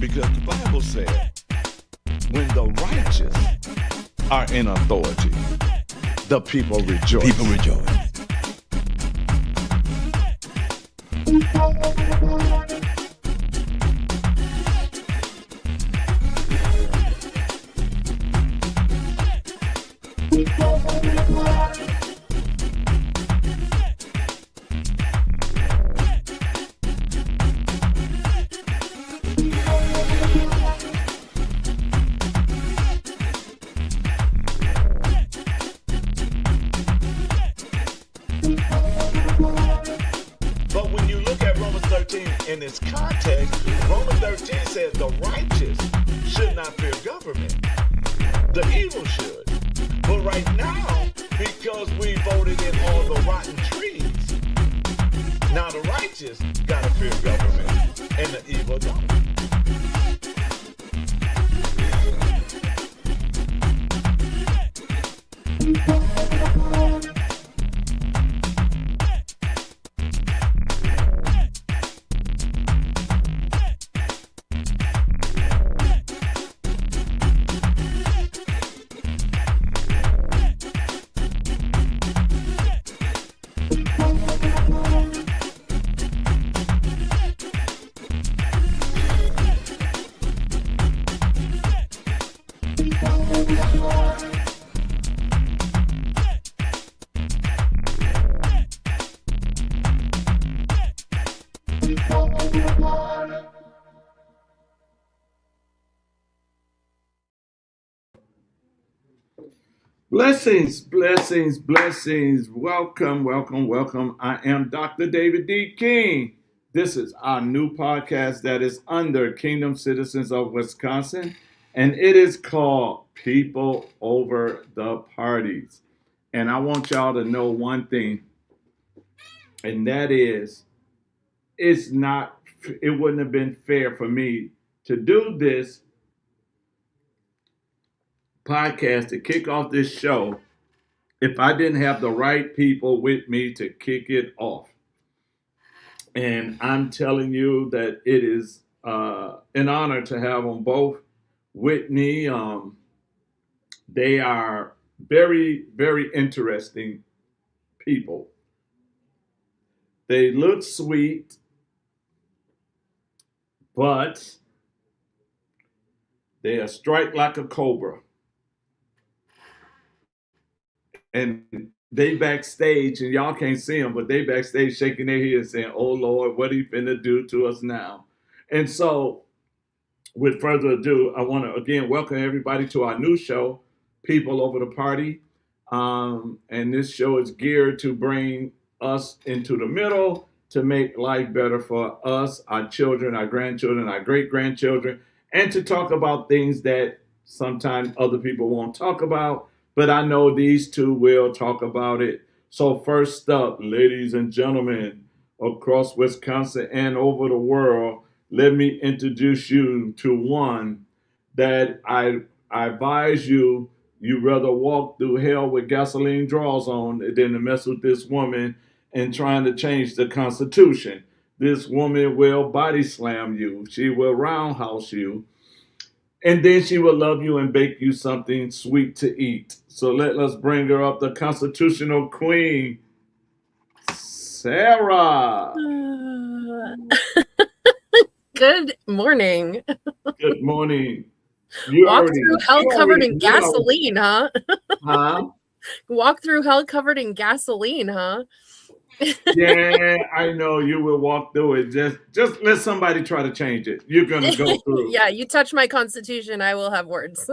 Because the Bible said, when the righteous are in authority, the people rejoice. People rejoice. But when you look at Romans 13 in its context, Romans 13 says the righteous should not fear government. The evil should. But right now, because we voted in all the rotten trees, now the righteous gotta fear government and the evil don't. Blessings, blessings, blessings. Welcome, welcome, welcome. I am Dr. David D. King. This is our new podcast that is under Kingdom Citizens of Wisconsin, and it is called People Over the Parties. And I want y'all to know one thing, and that is, it wouldn't have been fair for me to do this podcast to kick off this show if I didn't have the right people with me to kick it off. And I'm telling you that it is an honor to have them both with me. They are very, very interesting people. They look sweet, but they are strike like a cobra. And they backstage, and y'all can't see them, but they backstage shaking their heads saying, "Oh Lord, what are you finna do to us now?" And so, with further ado, I want to again welcome everybody to our new show, People Over the Party. And this show is geared to bring us into the middle to make life better for us, our children, our grandchildren, our great-grandchildren, and to talk about things that sometimes other people won't talk about. But I know these two will talk about it. So first up, ladies and gentlemen, across Wisconsin and over the world, let me introduce you to one that I advise you rather walk through hell with gasoline draws on than to mess with this woman and trying to change the Constitution. This woman will body slam you. She will roundhouse you. And then she will love you and bake you something sweet to eat. So let us bring her up, the constitutional queen, Sarah. Good morning. Good morning. Walk through hell covered in gasoline, huh? Huh? Walk through hell covered in gasoline, huh? Yeah, I know you will walk through it. Just let somebody try to change it. You're gonna go through. Yeah, you touch my constitution, I will have words.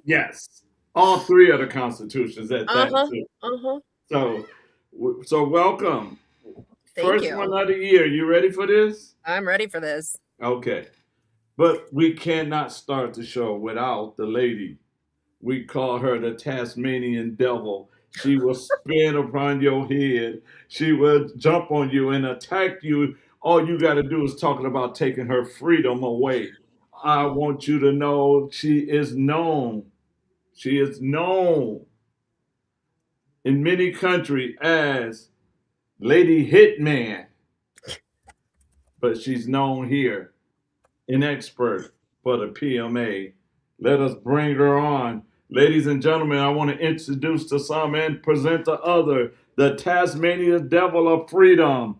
Yes, all three of the constitutions at that too. So welcome. Thank First you. one of the year. You ready for this? I'm ready for this. Okay, but we cannot start the show without the lady. We call her the Tasmanian devil. She will spin upon your head. She will jump on you and attack you. All you got to do is talking about taking her freedom away. I want you to know she is known. She is known in many countries as Lady Hitman. But she's known here, an expert for the PMA. Let us bring her on. Ladies and gentlemen, I want to introduce to some and present to other the Tasmanian Devil of Freedom,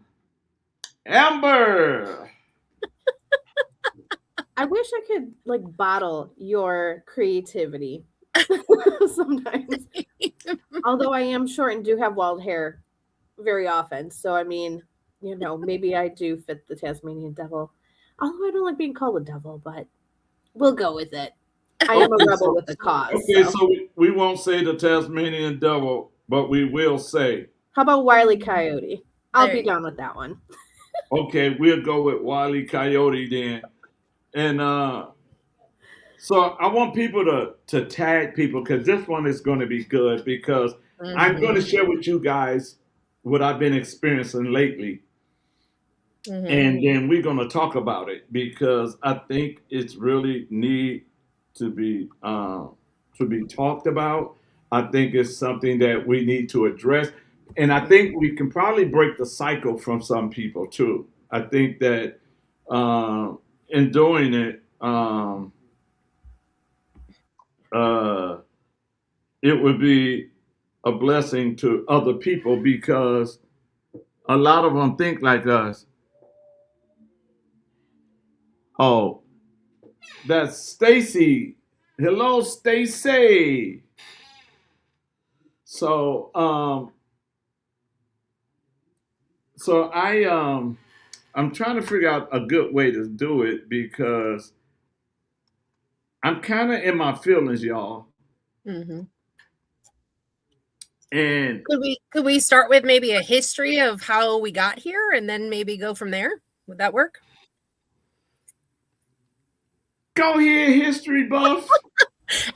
Amber. I wish I could like bottle your creativity sometimes. Although I am short and do have wild hair very often. So I mean, you know, maybe I do fit the Tasmanian devil. Although I don't like being called a devil, but we'll go with it. I am a rebel with a cause. Okay, so we won't say the Tasmanian Devil, but we will say. How about Wile E. Coyote? I'll be down with that one. Okay, we'll go with Wile E. Coyote then. And so I want people to tag people because this one is going to be good because I'm going to share with you guys what I've been experiencing lately. And then we're going to talk about it because I think it's really need to be talked about. I think it's something that we need to address. And I think we can probably break the cycle from some people too. I think that in doing it, it would be a blessing to other people because a lot of them think like us. Oh, that's Stacy. Hello, Stacy. So, I'm trying to figure out a good way to do it because I'm kind of in my feelings, y'all. And could we start with maybe a history of how we got here and then maybe go from there? Would that work? Go ahead, history buff.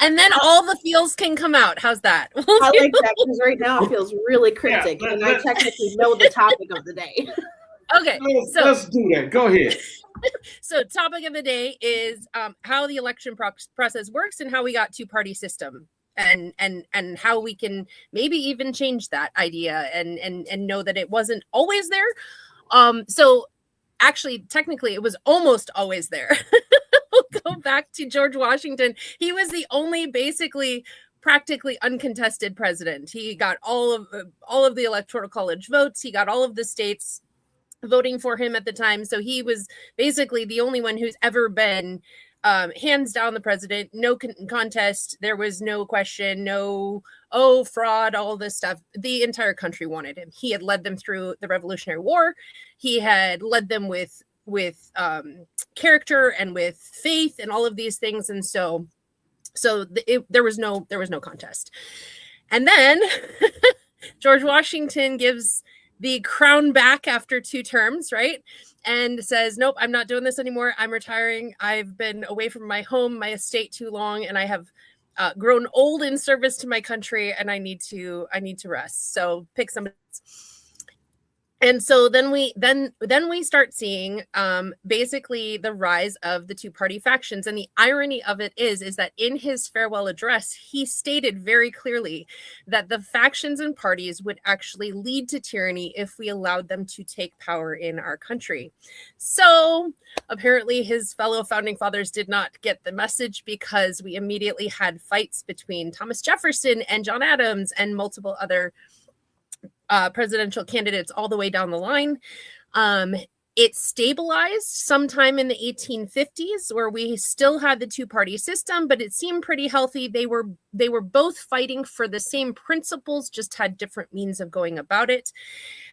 And then all the feels can come out. How's that? I like that because right now it feels really cryptic, and I technically know the topic of the day. Okay, so let's do that. Go ahead. So, topic of the day is how the election process works and how we got two-party system, and how we can maybe even change that idea and know that it wasn't always there. So, actually, technically, it was almost always there. We'll go back to George Washington. He was the only basically practically uncontested president. He got all of the Electoral College votes. He got all of the states voting for him at the time. So he was basically the only one who's ever been hands down the president. No contest. There was no question. No, fraud, all this stuff. The entire country wanted him. He had led them through the Revolutionary War. He had led them with character and with faith and all of these things. And so there was no contest. And then George Washington gives the crown back after 2 terms, right? And says, nope, I'm not doing this anymore. I'm retiring. I've been away from my home, my estate too long, and I have grown old in service to my country, and I need to rest. So pick somebody else. And so then we start seeing basically the rise of the two-party factions. And the irony of it is that in his farewell address, he stated very clearly that the factions and parties would actually lead to tyranny if we allowed them to take power in our country. So apparently his fellow founding fathers did not get the message because we immediately had fights between Thomas Jefferson and John Adams and multiple other presidential candidates all the way down the line. It stabilized sometime in the 1850s where we still had the two-party system, but it seemed pretty healthy. They were both fighting for the same principles, just had different means of going about it.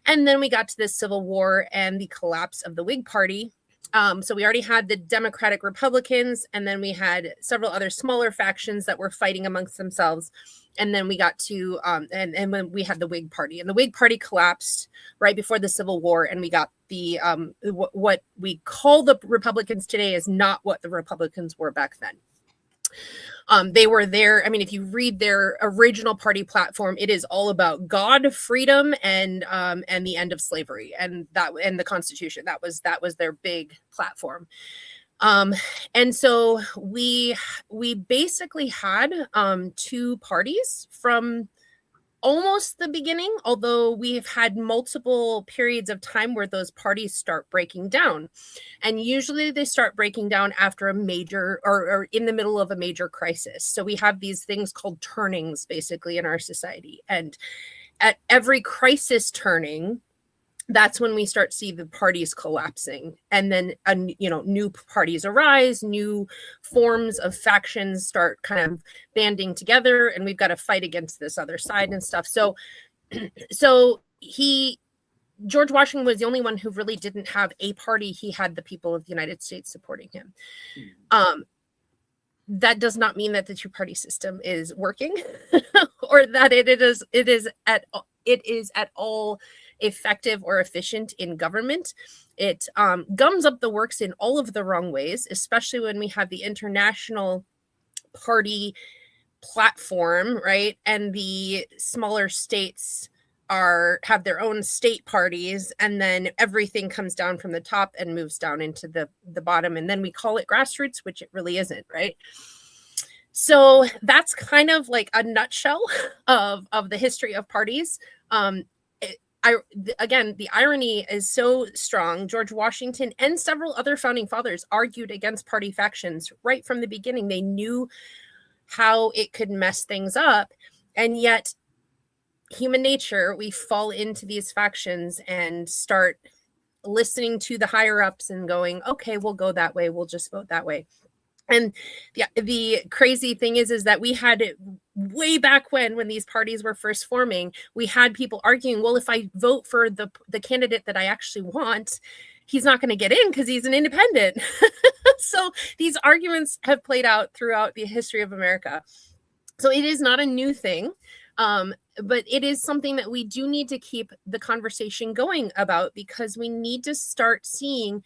And then we got to the Civil War and the collapse of the Whig Party. So we already had the Democratic Republicans, and then we had several other smaller factions that were fighting amongst themselves. And then we got to, and when we had the Whig Party, and the Whig Party collapsed right before the Civil War, and we got the, what we call the Republicans today is not what the Republicans were back then. They were there. I mean, if you read their original party platform, it is all about God, freedom, and the end of slavery, and the Constitution. That was their big platform. And so we basically had 2 parties from almost the beginning, although we've had multiple periods of time where those parties start breaking down. And usually they start breaking down after a major or in the middle of a major crisis. So we have these things called turnings basically in our society. And at every crisis turning, that's when we start see the parties collapsing, and then new parties arise, new forms of factions start kind of banding together, and we've got to fight against this other side and stuff. So George Washington was the only one who really didn't have a party. He had the people of the United States supporting him. That does not mean that the two-party system is working or that it is at all effective or efficient in government. It gums up the works in all of the wrong ways, especially when we have the international party platform, right? And the smaller states have their own state parties, and then everything comes down from the top and moves down into the bottom, and then we call it grassroots, which it really isn't, right? So that's kind of like a nutshell of the history of parties. Again, the irony is so strong. George Washington and several other founding fathers argued against party factions right from the beginning. They knew how it could mess things up, and yet human nature, we fall into these factions and start listening to the higher ups and going, okay, we'll go that way. We'll just vote that way. And the crazy thing is that we had it way back when these parties were first forming, we had people arguing, well, if I vote for the candidate that I actually want, he's not going to get in because he's an independent. So these arguments have played out throughout the history of America. So it is not a new thing. But it is something that we do need to keep the conversation going about, because we need to start seeing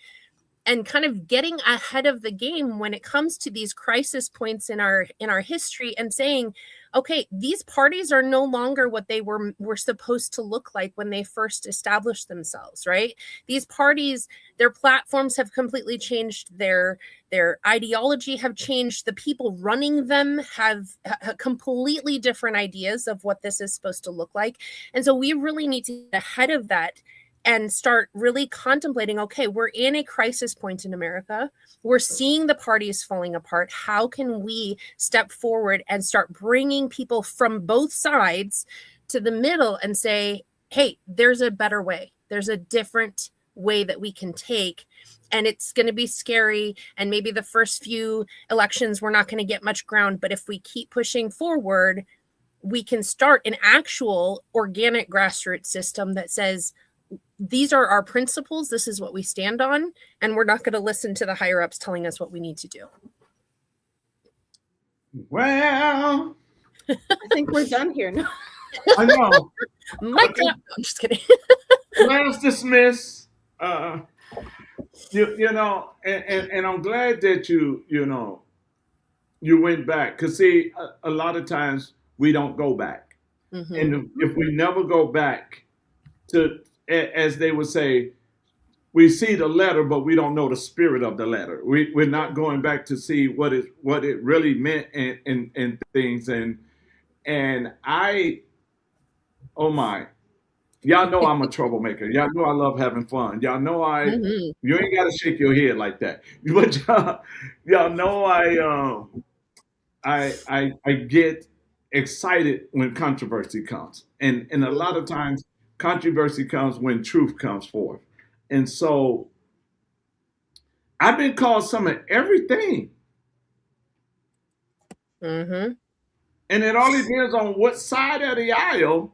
and kind of getting ahead of the game when it comes to these crisis points in our history, and saying, okay, these parties are no longer what they were supposed to look like when they first established themselves, right? These parties, their platforms have completely changed, their ideology have changed, the people running them have completely different ideas of what this is supposed to look like. And so we really need to get ahead of that and start really contemplating, okay, we're in a crisis point in America. We're seeing the parties falling apart. How can we step forward and start bringing people from both sides to the middle and say, hey, there's a better way. There's a different way that we can take. And it's going to be scary. And maybe the first few elections, we're not going to get much ground. But if we keep pushing forward, we can start an actual organic grassroots system that says, these are our principles, this is what we stand on, and we're not going to listen to the higher ups telling us what we need to do. Well, I think we're done here now. I know. I'm just kidding. Class dismissed. You know, and I'm glad that you went back, because see, a lot of times we don't go back, and if we never go back to, as they would say, we see the letter, but we don't know the spirit of the letter. We're not going back to see what it really meant and things. And I, oh my, y'all know I'm a troublemaker. Y'all know I love having fun. Y'all know you ain't got to shake your head like that. But y'all know I get excited when controversy comes. And a lot of times, controversy comes when truth comes forth. And so I've been called some of everything. And it all depends on what side of the aisle.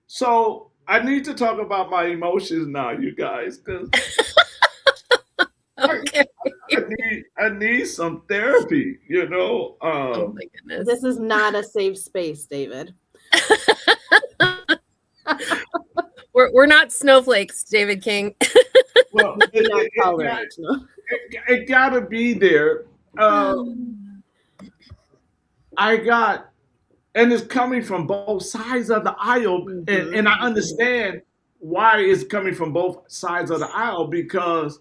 So I need to talk about my emotions now, you guys, because okay. I need some therapy, Oh my goodness. This is not a safe space, David. We're not snowflakes, David King. Well, it gotta be there. I got, and it's coming from both sides of the aisle, and I understand why it's coming from both sides of the aisle, because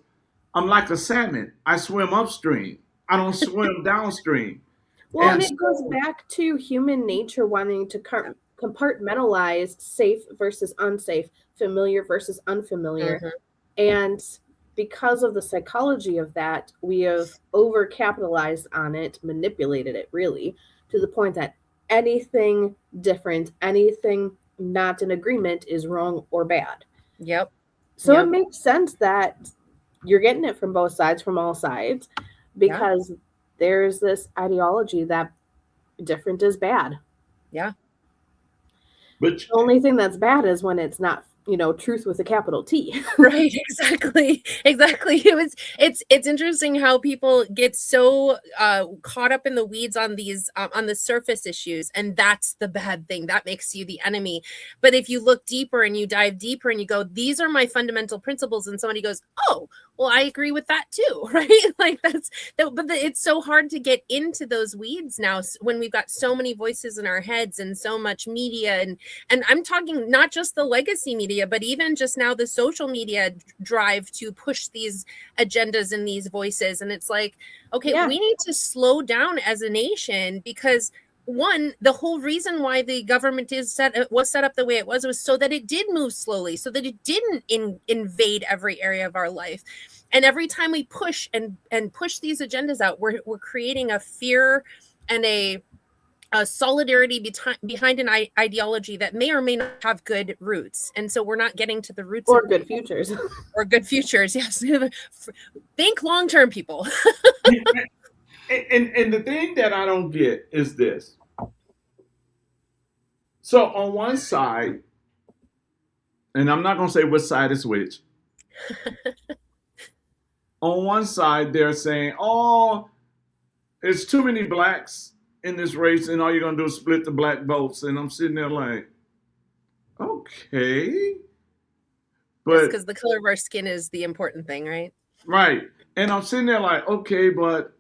I'm like a salmon. I swim upstream. I don't swim downstream. Well, and it goes back to human nature wanting to compartmentalize safe versus unsafe, familiar versus unfamiliar. Mhm. And because of the psychology of that, we have overcapitalized on it, manipulated it really, to the point that anything different, anything not in agreement is wrong or bad. Yep. So Yep. it makes sense that you're getting it from both sides, from all sides, because there's this ideology that different is bad. Yeah. But The only thing that's bad is when it's not, truth with a capital T. Right, exactly. It's interesting how people get so caught up in the weeds on these on the surface issues, and that's the bad thing. That makes you the enemy. But if you look deeper and you dive deeper and you go, these are my fundamental principles, and somebody goes, oh, well, I agree with that too, right? Like it's so hard to get into those weeds now when we've got so many voices in our heads and so much media, and I'm talking not just the legacy media, but even just now the social media drive to push these agendas and these voices. And it's like, okay, we need to slow down as a nation, because one, the whole reason why the government was set up the way it was so that it did move slowly, so that it didn't invade every area of our life. And every time we push and push these agendas out, we're creating a fear and a solidarity behind an ideology that may or may not have good roots. And so we're not getting to the roots or good futures. Or good futures, yes. Think long-term, people. and the thing that I don't get is this. So on one side, and I'm not going to say which side is which. On one side, they're saying, oh, there's too many blacks in this race, and all you're going to do is split the black votes. And I'm sitting there like, okay. But because the color of our skin is the important thing, right? Right. And I'm sitting there like, okay, but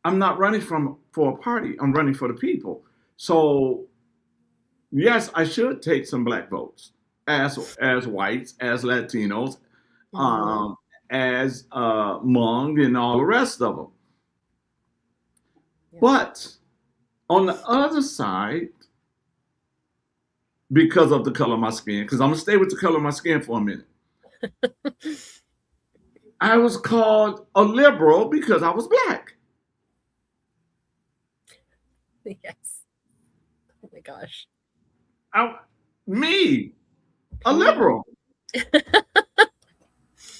I'm not running for a party. I'm running for the people. So yes, I should take some black votes as whites, as Latinos, as Hmong, and all the rest of them. Yeah. But on the other side, because of the color of my skin, because I'm going to stay with the color of my skin for a minute, I was called a liberal because I was black. Yes. Oh my gosh. A liberal.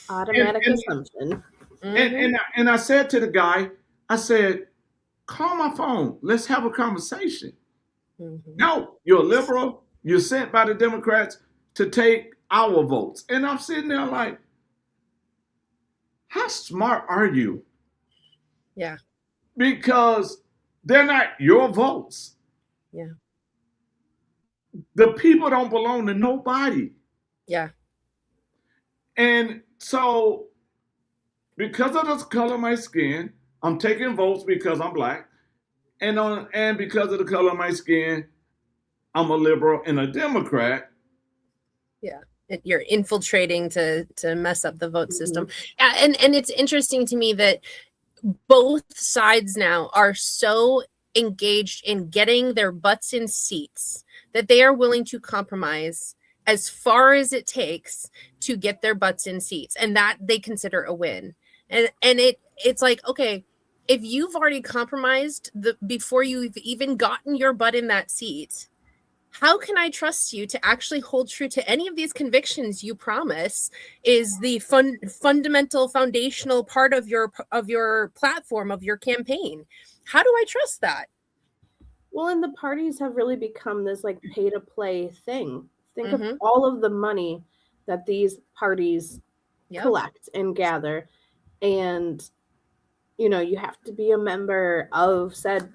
Automatic assumption. And I said to the guy, I said, call my phone. Let's have a conversation. Mm-hmm. No, you're a liberal. You're sent by the Democrats to take our votes. And I'm sitting there like, how smart are you? Yeah. Because they're not your votes. Yeah. The people don't belong to nobody. Yeah. And so, because of the color of my skin, I'm taking votes because I'm black. And because of the color of my skin, I'm a liberal and a Democrat. Yeah. You're infiltrating to mess up the vote system. Mm-hmm. And it's interesting to me that both sides now are so engaged in getting their butts in seats that they are willing to compromise as far as it takes to get their butts in seats, and that they consider a win. And it's like, okay, if you've already compromised before you've even gotten your butt in that seat, how can I trust you to actually hold true to any of these convictions you promise is the fundamental, foundational part of your platform, of your campaign? How do I trust that? Well, and the parties have really become this like pay to play thing. Think of all of the money that these parties collect and gather. And, you have to be a member of said,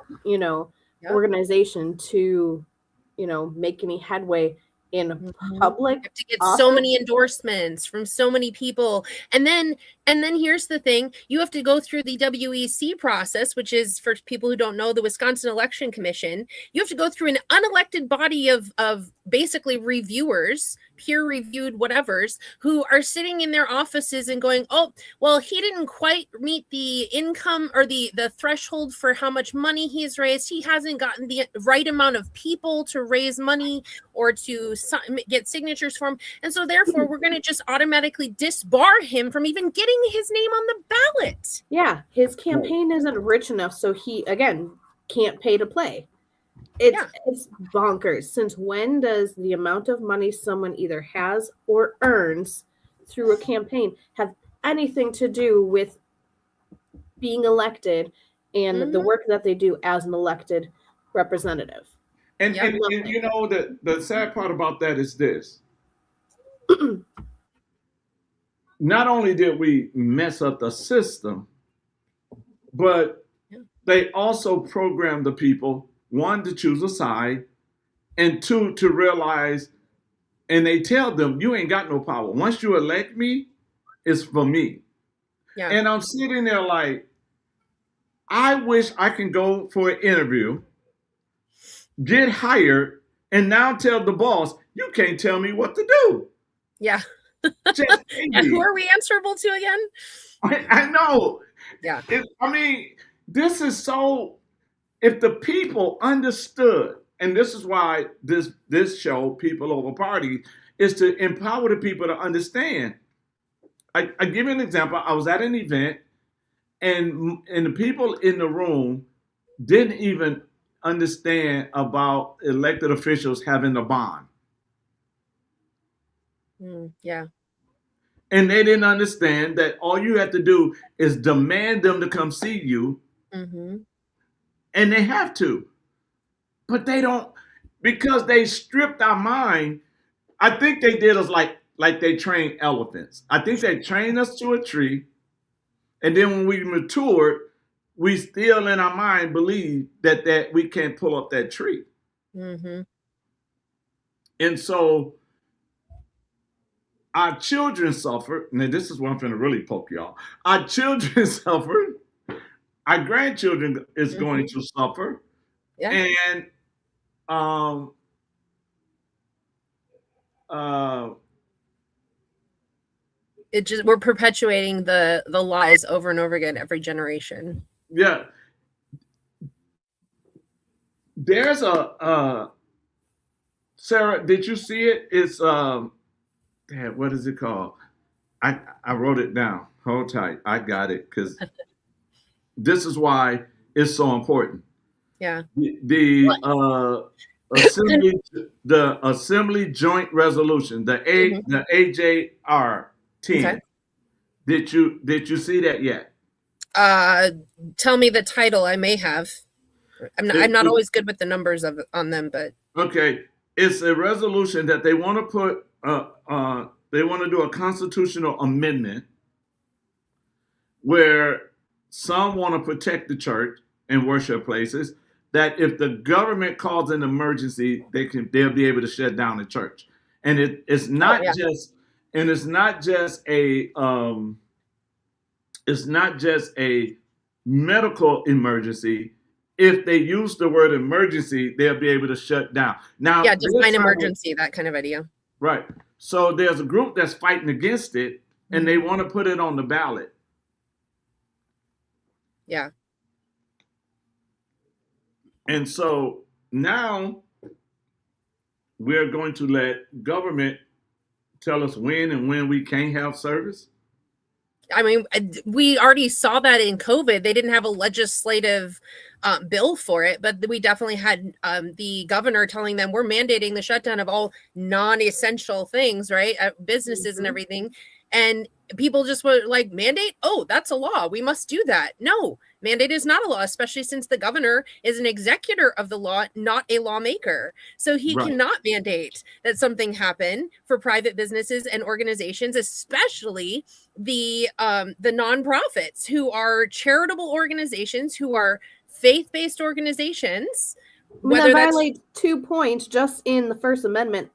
organization to, make any headway in public. You have to get so many endorsements from so many people. And then here's the thing, you have to go through the WEC process, which is, for people who don't know, the Wisconsin Election Commission. You have to go through an unelected body of basically reviewers, peer-reviewed whatevers, who are sitting in their offices and going, oh, well, he didn't quite meet the income or the threshold for how much money he's raised. He hasn't gotten the right amount of people to raise money or to get signatures for him. And so therefore, we're going to just automatically disbar him from even getting his name on the ballot. Yeah, his campaign isn't rich enough, so he, again, can't pay to play. It's bonkers. Since when does the amount of money someone either has or earns through a campaign have anything to do with being elected and the work that they do as an elected representative? And you know, the sad part about that is this. Not only did we mess up the system, but they also programmed the people, one, to choose a side, and two, to realize, and they tell them, you ain't got no power. Once you elect me, it's for me. Yeah. And I'm sitting there like, I wish I can go for an interview, get hired, and now tell the boss, you can't tell me what to do. Yeah. And who are we answerable to again? I know. Yeah. I mean, this is so, if the people understood, and this is why this show, People Over Party, is to empower the people to understand. I give you an example. I was at an event, and the people in the room didn't even understand about elected officials having a bond. Yeah. And they didn't understand that all you have to do is demand them to come see you. Mm-hmm. And they have to. But they don't, because they stripped our mind. I think they did us like they trained elephants. I think they trained us to a tree. And then when we matured, we still in our mind believe that we can't pull up that tree. Mm-hmm. And so our children suffered. Now, this is where I'm going to really poke y'all. Our children suffered. Our grandchildren is going to suffer. Yeah. And it just, we're perpetuating the lies over and over again every generation. Yeah. There's a Sarah, did you see it? It's what is it called? I wrote it down. Hold tight. I got it, because this is why it's so important. Yeah. The Assembly Joint Resolution, the AJR 10. Okay. Did you see that yet? Tell me the title. I may have. I'm not always good with the numbers on them, but okay. It's a resolution that they want to put. They want to do a constitutional amendment where some want to protect the church and worship places. That if the government calls an emergency, they'll be able to shut down the church. And it's not just a medical emergency. If they use the word emergency, they'll be able to shut down. Now, yeah, define emergency, that kind of idea. Right. So there's a group that's fighting against it, and they want to put it on the ballot. Yeah. And so now we're going to let government tell us when we can't have service. I mean, we already saw that in COVID. They didn't have a legislative bill for it, but we definitely had the governor telling them we're mandating the shutdown of all non-essential things, right? Businesses and everything. And people just were like, mandate? Oh, that's a law. We must do that. No, mandate is not a law, especially since the governor is an executor of the law, not a lawmaker. So he cannot mandate that something happen for private businesses and organizations, especially the nonprofits, who are charitable organizations, who are faith-based organizations. That violates 2 points just in the First Amendment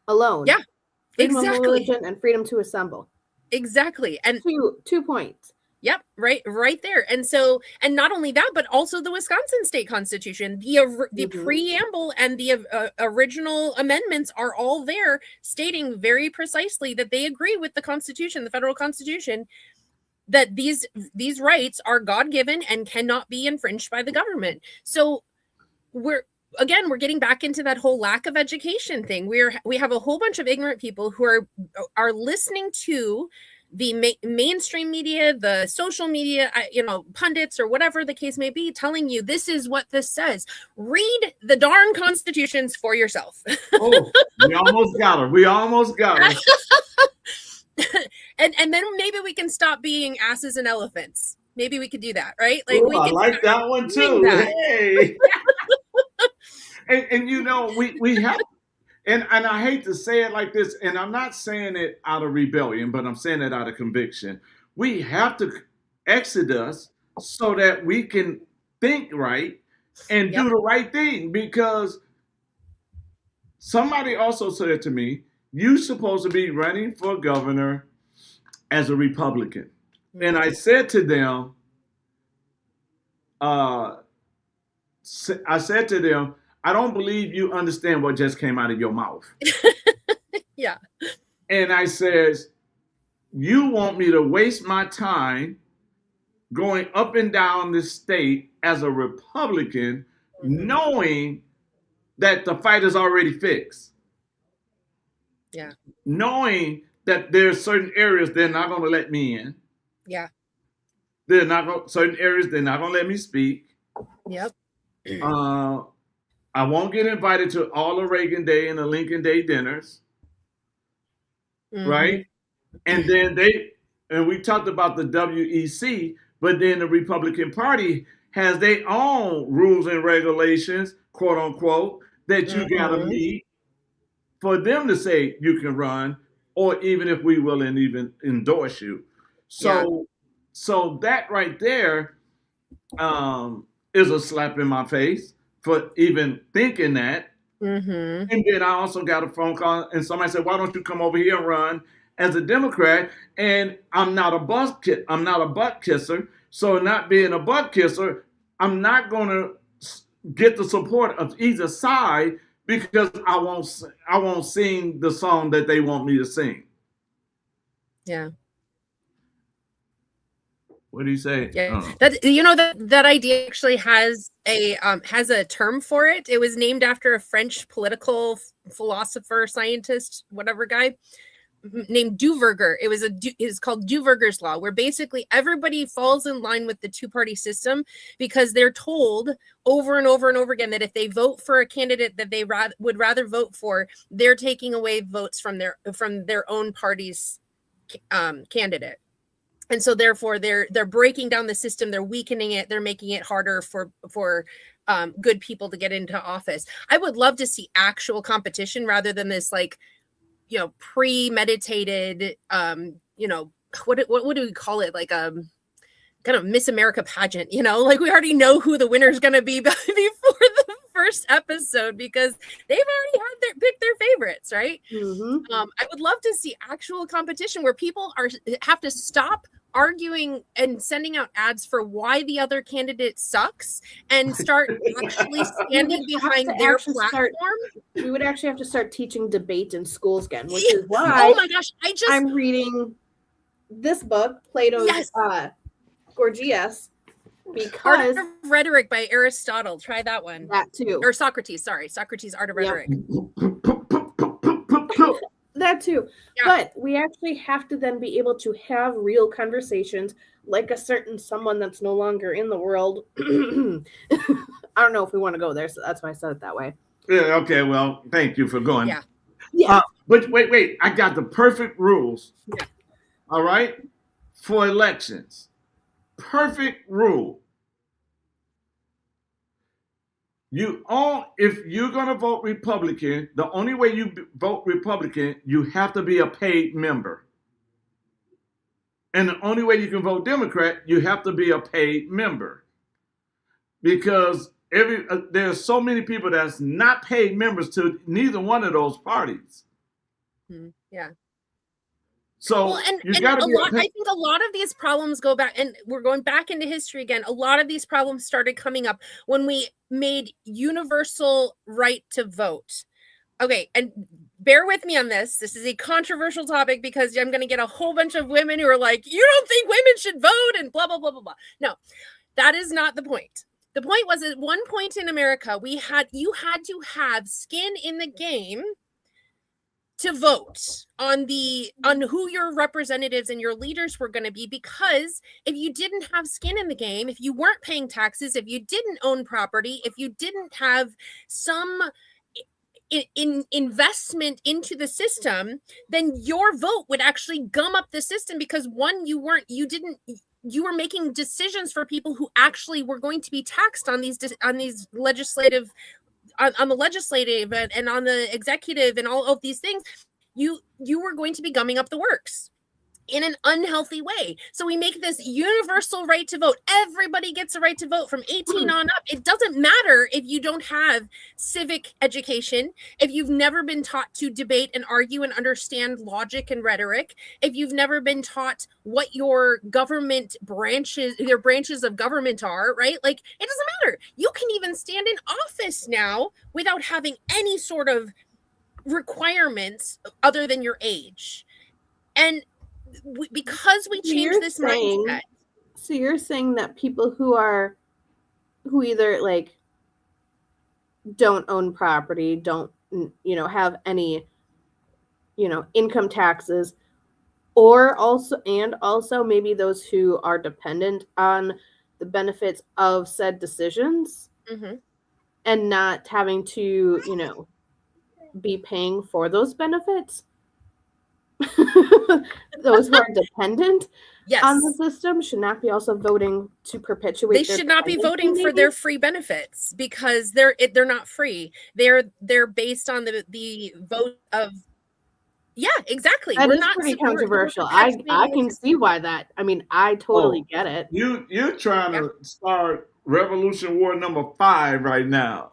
alone. Yeah, freedom of religion and freedom to assemble. Exactly. And 2 points. Yep, right there. And so, and not only that, but also the Wisconsin state constitution, the preamble and the original amendments are all there, stating very precisely that they agree with the Constitution, the federal Constitution, that these rights are God-given and cannot be infringed by the government. So we're getting back into that whole lack of education thing. We have a whole bunch of ignorant people who are listening to the mainstream media, the social media, pundits or whatever the case may be, telling you this is what this says. Read the darn constitutions for yourself. Oh, we almost got her. And then maybe we can stop being asses and elephants. Maybe we could do that, right? Like, ooh, I like that one too. Hey. and we have, and I hate to say it like this, and I'm not saying it out of rebellion, but I'm saying it out of conviction. We have to exodus so that we can think right and do the right thing, because somebody also said to me, you're supposed to be running for governor as a Republican. And I said to them, I don't believe you understand what just came out of your mouth. Yeah. And I says, you want me to waste my time going up and down the state as a Republican, knowing that the fight is already fixed. Yeah. Knowing that there's certain areas they're not going to let me in. Yeah. Certain areas they're not going to let me speak. Yep. I won't get invited to all the Reagan Day and the Lincoln Day dinners. Right? And then we talked about the WEC, but then the Republican Party has their own rules and regulations, quote unquote, that you gotta meet for them to say you can run, or even if we will and even endorse you. So that right there is a slap in my face for even thinking that. And then I also got a phone call and somebody said, why don't you come over here and run as a Democrat? And I'm not a butt kisser. So not being a butt kisser, I'm not going to get the support of either side, because I won't sing the song that they want me to sing. Yeah. What do you say? Yeah, that idea actually has a term for it. It was named after a French political philosopher, scientist, whatever guy named Duverger. It's called Duverger's law, where basically everybody falls in line with the two-party system because they're told over and over and over again that if they vote for a candidate that they would rather vote for, they're taking away votes from their own party's candidate. And so therefore they're breaking down the system, they're weakening it, they're making it harder for good people to get into office. I would love to see actual competition rather than this premeditated what do we call it, like kind of Miss America pageant, like we already know who the winner's going to be before the first episode because they've already picked their favorites, right? I would love to see actual competition where people have to stop arguing and sending out ads for why the other candidate sucks and start actually standing behind their platform. We would actually have to start teaching debate in schools again, which is why oh my gosh, I'm reading this book, Plato's Gorgias, because Art of Rhetoric by Aristotle. Try that one. That too. Or Socrates, Socrates, Art of Rhetoric. That too. Yeah. But we actually have to then be able to have real conversations like a certain someone that's no longer in the world. I don't know if we want to go there, so that's why I said it that way. Yeah, okay, well, thank you for going. Yeah. But wait, I got the perfect rules. Yeah. All right? For elections. Perfect rule. If you're going to vote Republican, the only way you vote Republican, you have to be a paid member. And the only way you can vote Democrat, you have to be a paid member. Because there's so many people that's not paid members to neither one of those parties. Yeah. So Well, and you got to a be. lot. I think a lot of these problems go back, and we're going back into history again. A lot of these problems started coming up when we made universal right to vote. Okay, and bear with me on this. This is a controversial topic because I'm going to get a whole bunch of women who are like, "You don't think women should vote?" and blah blah blah blah blah. No, that is not the point. The point was at one point in America, you had to have skin in the game to vote on who your representatives and your leaders were going to be, because if you didn't have skin in the game, if you weren't paying taxes, if you didn't own property, if you didn't have some investment into the system, then your vote would actually gum up the system, because one, you were making decisions for people who actually were going to be taxed on these legislative on the legislative and on the executive and all of these things. You were going to be gumming up the works in an unhealthy way. So we make this universal right to vote. Everybody gets a right to vote from 18 on up. It doesn't matter if you don't have civic education, if you've never been taught to debate and argue and understand logic and rhetoric, if you've never been taught what your government branches of government are, right? Like, it doesn't matter. You can even stand in office now without having any sort of requirements other than your age. And because we changed this mindset. So you're saying that people who either like don't own property, don't have any income taxes, or also maybe those who are dependent on the benefits of said decisions, and not having to be paying for those benefits. Those who are dependent on the system should not be also voting to perpetuate. They should not be voting for their free benefits, because they're not free. They're based on the vote of. Yeah, exactly. That is pretty controversial. I can see why that. I mean, I totally get it. You're trying to start Revolution War number 5 right now.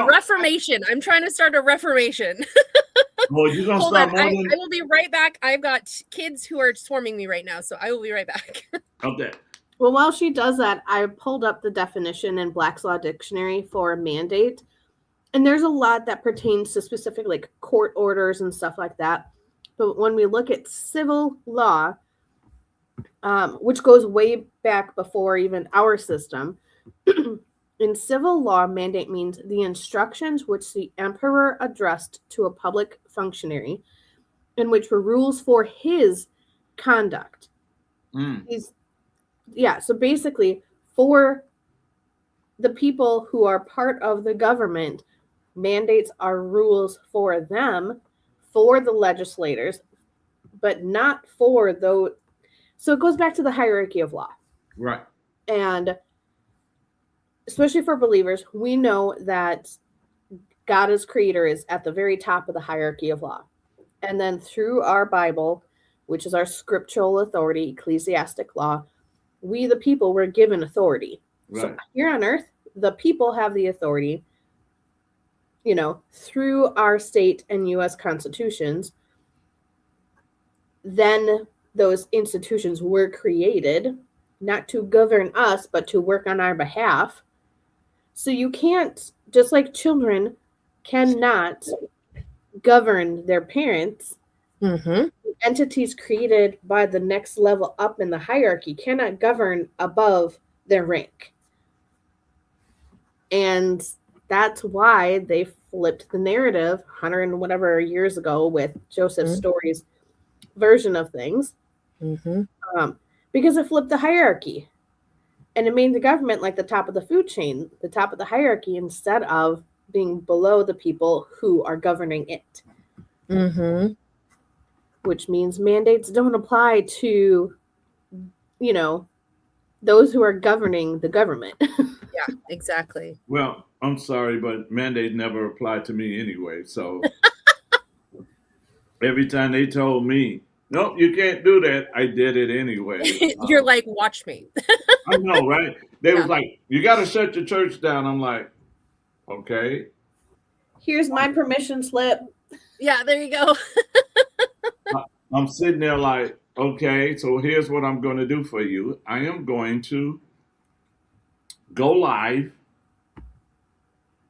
Reformation. I'm trying to start a reformation. Well, you're gonna Hold start on. more I will be right back. I've got kids who are swarming me right now, so I will be right back. Okay. Well, while she does that, I pulled up the definition in Black's Law Dictionary for mandate, and there's a lot that pertains to specific like court orders and stuff like that. But when we look at civil law, which goes way back before even our system. In civil law, mandate means the instructions which the emperor addressed to a public functionary, and which were rules for his conduct. So basically, for the people who are part of the government, mandates are rules for them, for the legislators, but not for those. So it goes back to the hierarchy of law. Right. And especially for believers, we know that God as creator is at the very top of the hierarchy of law. And then through our Bible, which is our scriptural authority, ecclesiastic law, we, the people, were given authority. Right. So here on earth, the people have the authority, through our state and U.S. constitutions. Then those institutions were created not to govern us, but to work on our behalf. So you can't, just like children cannot govern their parents, entities created by the next level up in the hierarchy cannot govern above their rank. And that's why they flipped the narrative 100 and whatever years ago with Joseph Story's version of things, because it flipped the hierarchy. And it made the government like the top of the food chain, the top of the hierarchy, instead of being below the people who are governing it. Which means mandates don't apply to, those who are governing the government. Yeah, exactly. Well, I'm sorry, but mandate never applied to me anyway. So every time they told me, nope, you can't do that, I did it anyway. You're like, watch me. I know, right? They was like, you got to shut your church down. I'm like, okay. Here's my permission slip. Yeah, there you go. I'm sitting there like, okay, so here's what I'm going to do for you. I am going to go live.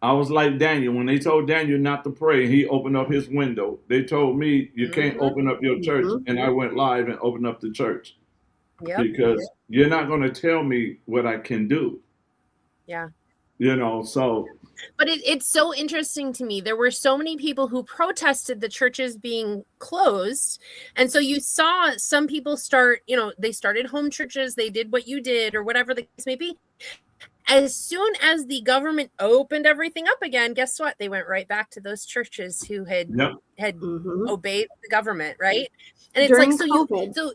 I was like Daniel. When they told Daniel not to pray, he opened up his window. They told me, you can't open up your church. And I went live and opened up the church. Yep. Because you're not going to tell me what I can do. Yeah. So. But it's so interesting to me. There were so many people who protested the churches being closed. And so you saw some people start, they started home churches. They did what you did or whatever the case may be. As soon as the government opened everything up again, guess what? They went right back to those churches who had obeyed the government, right? And it's During like COVID. so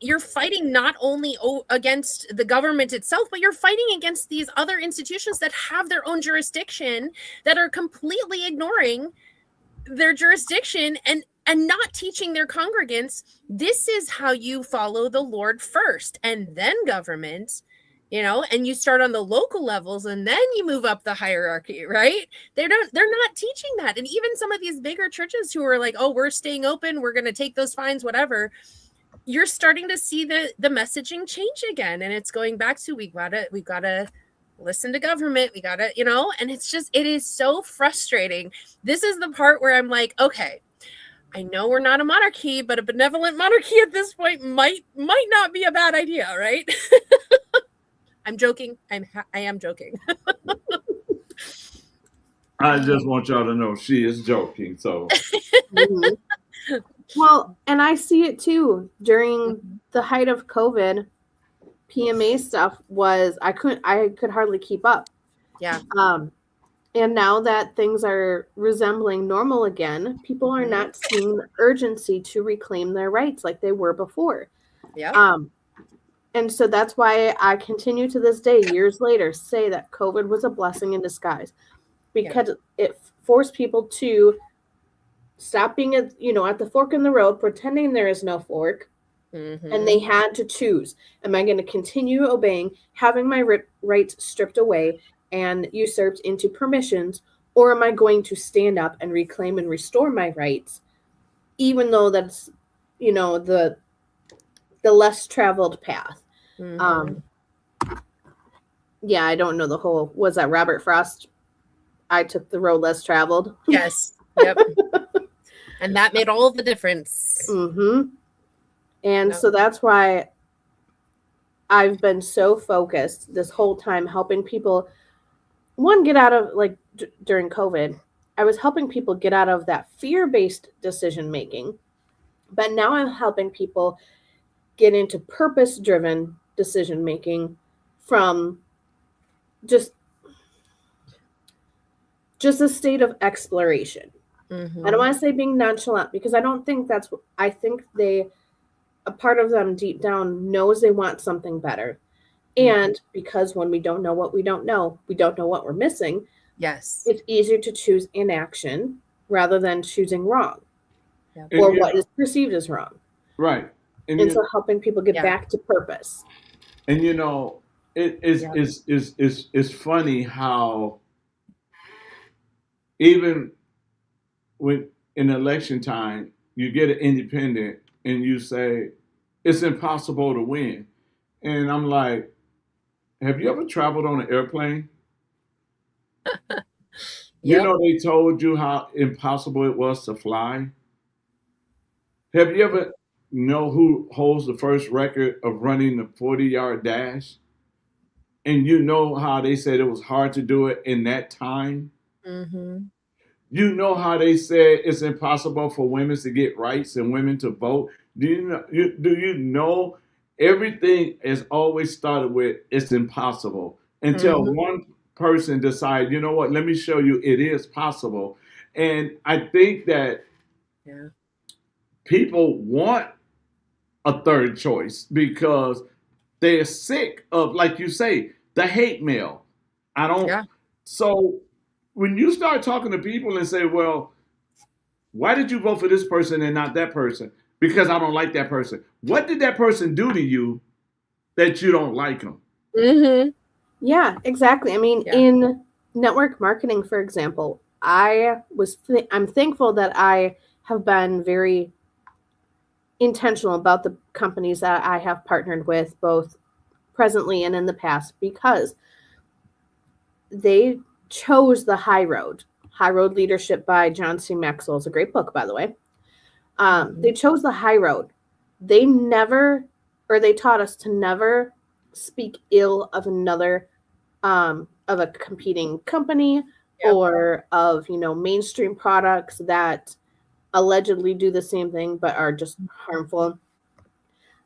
you're fighting not only against the government itself, but you're fighting against these other institutions that have their own jurisdiction that are completely ignoring their jurisdiction and not teaching their congregants, this is how you follow the Lord first and then government. And you start on the local levels and then you move up the hierarchy, right? They're not teaching that. And even some of these bigger churches who are like, oh, we're staying open, we're going to take those fines, whatever. You're starting to see the messaging change again. And it's going back to, we've got to listen to government. We got to, and it is so frustrating. This is the part where I'm like, okay, I know we're not a monarchy, but a benevolent monarchy at this point might not be a bad idea, right? I'm joking. I am joking. I just want y'all to know she is joking. So, well, and I see it too. During the height of COVID, PMA stuff was I could hardly keep up. Yeah. And now that things are resembling normal again, people are not seeing the urgency to reclaim their rights like they were before. Yeah. And so that's why I continue to this day, years later, say that COVID was a blessing in disguise, because it forced people to stop being at the fork in the road, pretending there is no fork. And they had to choose. Am I going to continue obeying, having my rights stripped away and usurped into permissions, or am I going to stand up and reclaim and restore my rights, even though that's, the less traveled path? I don't know the whole, was that Robert Frost? I took the road less traveled. Yes. Yep. And that made all the difference. And so that's why I've been so focused this whole time helping people, get out of, during COVID, I was helping people get out of that fear-based decision making. But now I'm helping people get into purpose-driven decision making from just a state of exploration. I don't want to say being nonchalant, because I don't think that's what I think. A part of them deep down knows they want something better. And because when we don't know what we don't know what we're missing. Yes. It's easier to choose inaction rather than choosing wrong or what is perceived as wrong. Right. And so helping people get back to purpose. And it's funny how even when in election time you get an independent and you say it's impossible to win, and I'm like, have you ever traveled on an airplane? They told you how impossible it was to fly. Have you ever know who holds the first record of running the 40-yard dash? And how they said it was hard to do it in that time? How they said it's impossible for women to get rights and women to vote? Do you know everything has always started with it's impossible until one person decides, you know what, let me show you it is possible. And I think that people want a third choice because they're sick of, like you say, the hate mail. So when you start talking to people and say, well, why did you vote for this person and not that person? Because I don't like that person. What did that person do to you that you don't like them? Yeah, exactly. I mean, in network marketing, for example, I'm thankful that I have been very intentional about the companies that I have partnered with, both presently and in the past, because they chose the high road. High Road Leadership by John C. Maxwell is a great book, by the way. They chose the high road. They never, or they taught us to never speak ill of another, of a competing company, or of, mainstream products that allegedly do the same thing but are just harmful.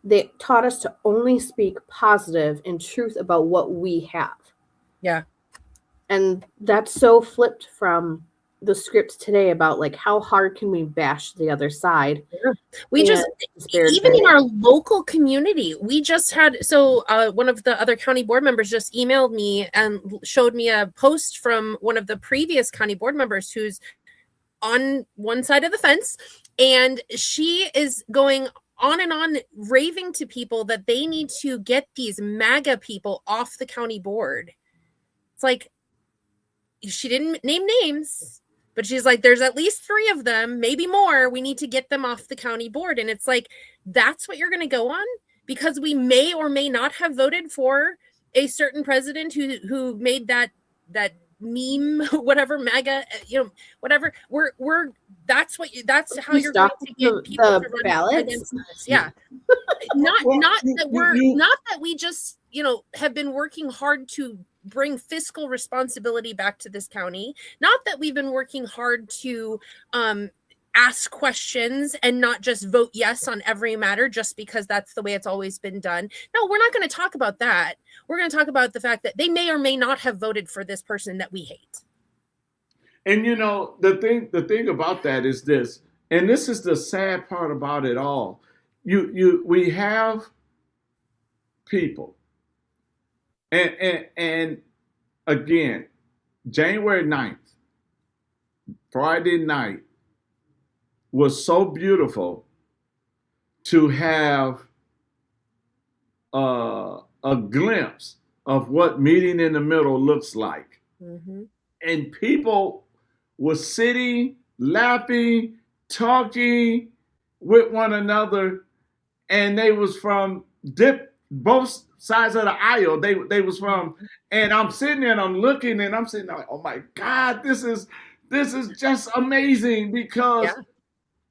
They taught us to only speak positive and truth about what we have. Yeah. And that's so flipped from the scripts today about like how hard can we bash the other side. Yeah. We just, even in our local community, we just had, one of the other county board members just emailed me and showed me a post from one of the previous county board members who's on one side of the fence, and she is going on and on raving to people that they need to get these MAGA people off the county board. It's like, she didn't name names, but she's like, there's at least 3 of them, maybe more. We need to get them off the county board. And it's like, that's what you're going to go on, because we may or may not have voted for a certain president who made that meme, whatever, MAGA, whatever. That's how you're going to get people to run ballots against us. Yeah. not that we just, have been working hard to bring fiscal responsibility back to this county. Not that we've been working hard to ask questions and not just vote yes on every matter just because that's the way it's always been done. No, we're not going to talk about that. We're going to talk about the fact that they may or may not have voted for this person that we hate. And the thing about that is this, and this is the sad part about it all. We have people, and again, January 9th, Friday night, was so beautiful to have a glimpse of what meeting in the middle looks like. Mm-hmm. And people were sitting, laughing, talking with one another, and they was from both sides of the aisle. They was from, and I'm sitting there and I'm looking and I'm sitting there like, oh my God, this is just amazing, because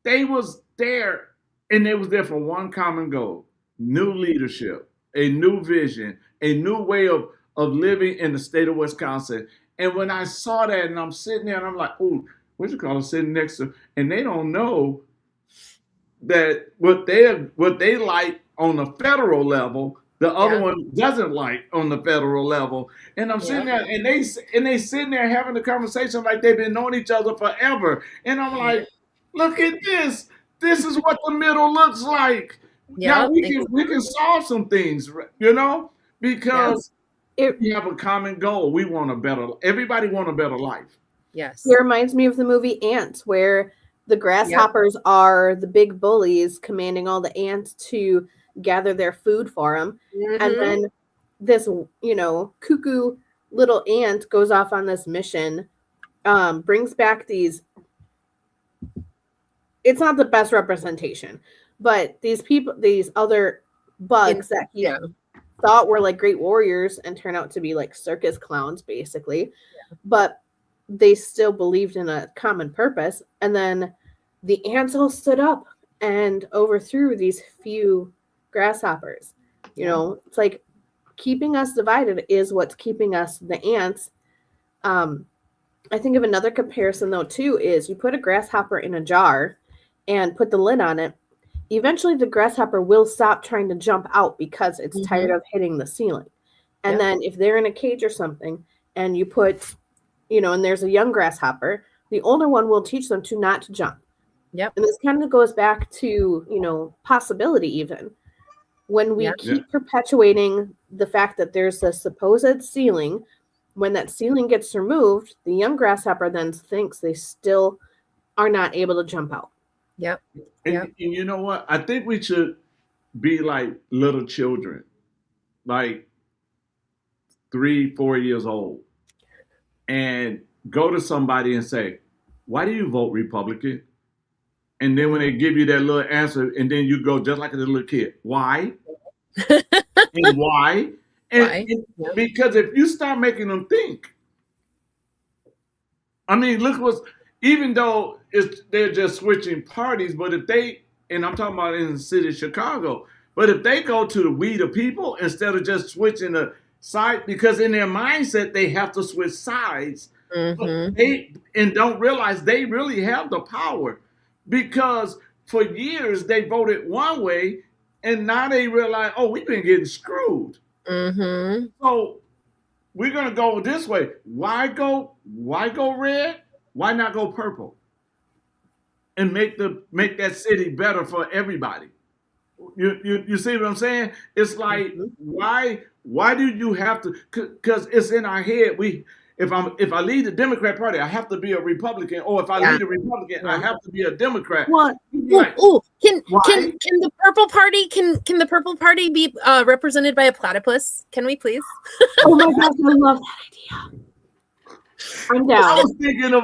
they was there, and they was there for one common goal: new leadership, a new vision, a new way of living in the state of Wisconsin. And when I saw that, and I'm sitting there and I'm like, oh, what you call it, sitting next to, and they don't know that what they like on the federal level, the other one doesn't like on the federal level. And I'm sitting there, and they sitting there having a conversation like they've been knowing each other forever. And I'm like, look at this. This is what the middle looks like. Now we can solve some things, because we have a common goal. We want everybody want a better life. Yes. It reminds me of the movie Ants, where the grasshoppers are the big bullies commanding all the ants to gather their food for them. Mm-hmm. And then this, cuckoo little ant goes off on this mission, brings back these, it's not the best representation, but these other bugs that he thought were like great warriors and turn out to be like circus clowns, basically. Yeah. But they still believed in a common purpose. And then the ants all stood up and overthrew these few grasshoppers. It's like keeping us divided is what's keeping us the ants. I think of another comparison, though, too, is you put a grasshopper in a jar and put the lid on it. Eventually, the grasshopper will stop trying to jump out because it's tired of hitting the ceiling. And then if they're in a cage or something and you put, and there's a young grasshopper, the older one will teach them to not jump. Yep. And this kind of goes back to, possibility even. When we keep perpetuating the fact that there's a supposed ceiling, when that ceiling gets removed, the young grasshopper then thinks they still are not able to jump out. Yep. And you know what? I think we should be like little children, like 3-4 years old. And go to somebody and say, why do you vote Republican? And then when they give you that little answer, and then you go just like a little kid, why? And why? Why? Because if you start making them think, I mean, look what's, even though they're just switching parties, but if they, and I'm talking about in the city of Chicago, but if they go to the we the people instead of just switching the side, because in their mindset they have to switch sides, but they and don't realize they really have the power, because for years they voted one way, and now they realize, oh, we've been getting screwed. So we're gonna go this way. Why go red? Why not go purple? And make that city better for everybody. You see what I'm saying? It's like, why do you have to? Because it's in our head. If I lead the Democrat Party, I have to be a Republican, or if I lead a Republican, I have to be a Democrat. What? Like, Can the purple party be represented by a platypus? Can we please? Oh my gosh, I love that idea. I'm down. I was thinking of.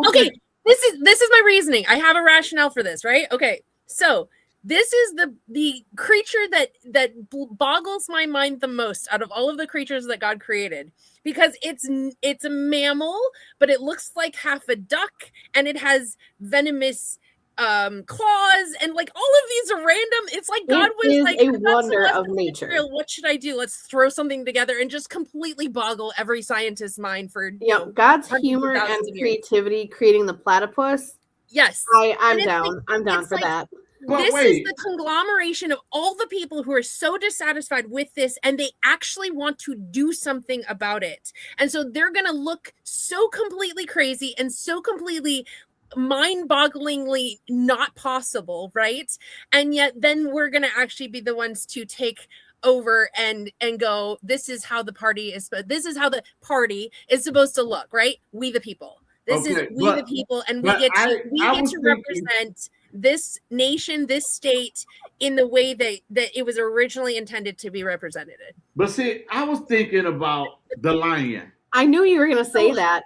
Okay. This is my reasoning. I have a rationale for this, right? Okay, so this is the creature that boggles my mind the most out of all of the creatures that God created, because it's a mammal, but it looks like half a duck, and it has venomous claws, and like all of these are random. It's like God was like a wonder of nature. Israel, what should I do? Let's throw something together and just completely boggle every scientist's mind for God's humor and creativity creating the platypus. Yes, I'm down. I'm down for that. This is the conglomeration of all the people who are so dissatisfied with this, and they actually want to do something about it. And so they're going to look so completely crazy and so completely mind-bogglingly not possible, right? And yet then we're going to actually be the ones to take over and go, this is how the party is supposed to look, right? We the people. This is the people, and we get to represent this nation, this state, in the way that it was originally intended to be represented. But see, I was thinking about the lion. I knew you were going to say that.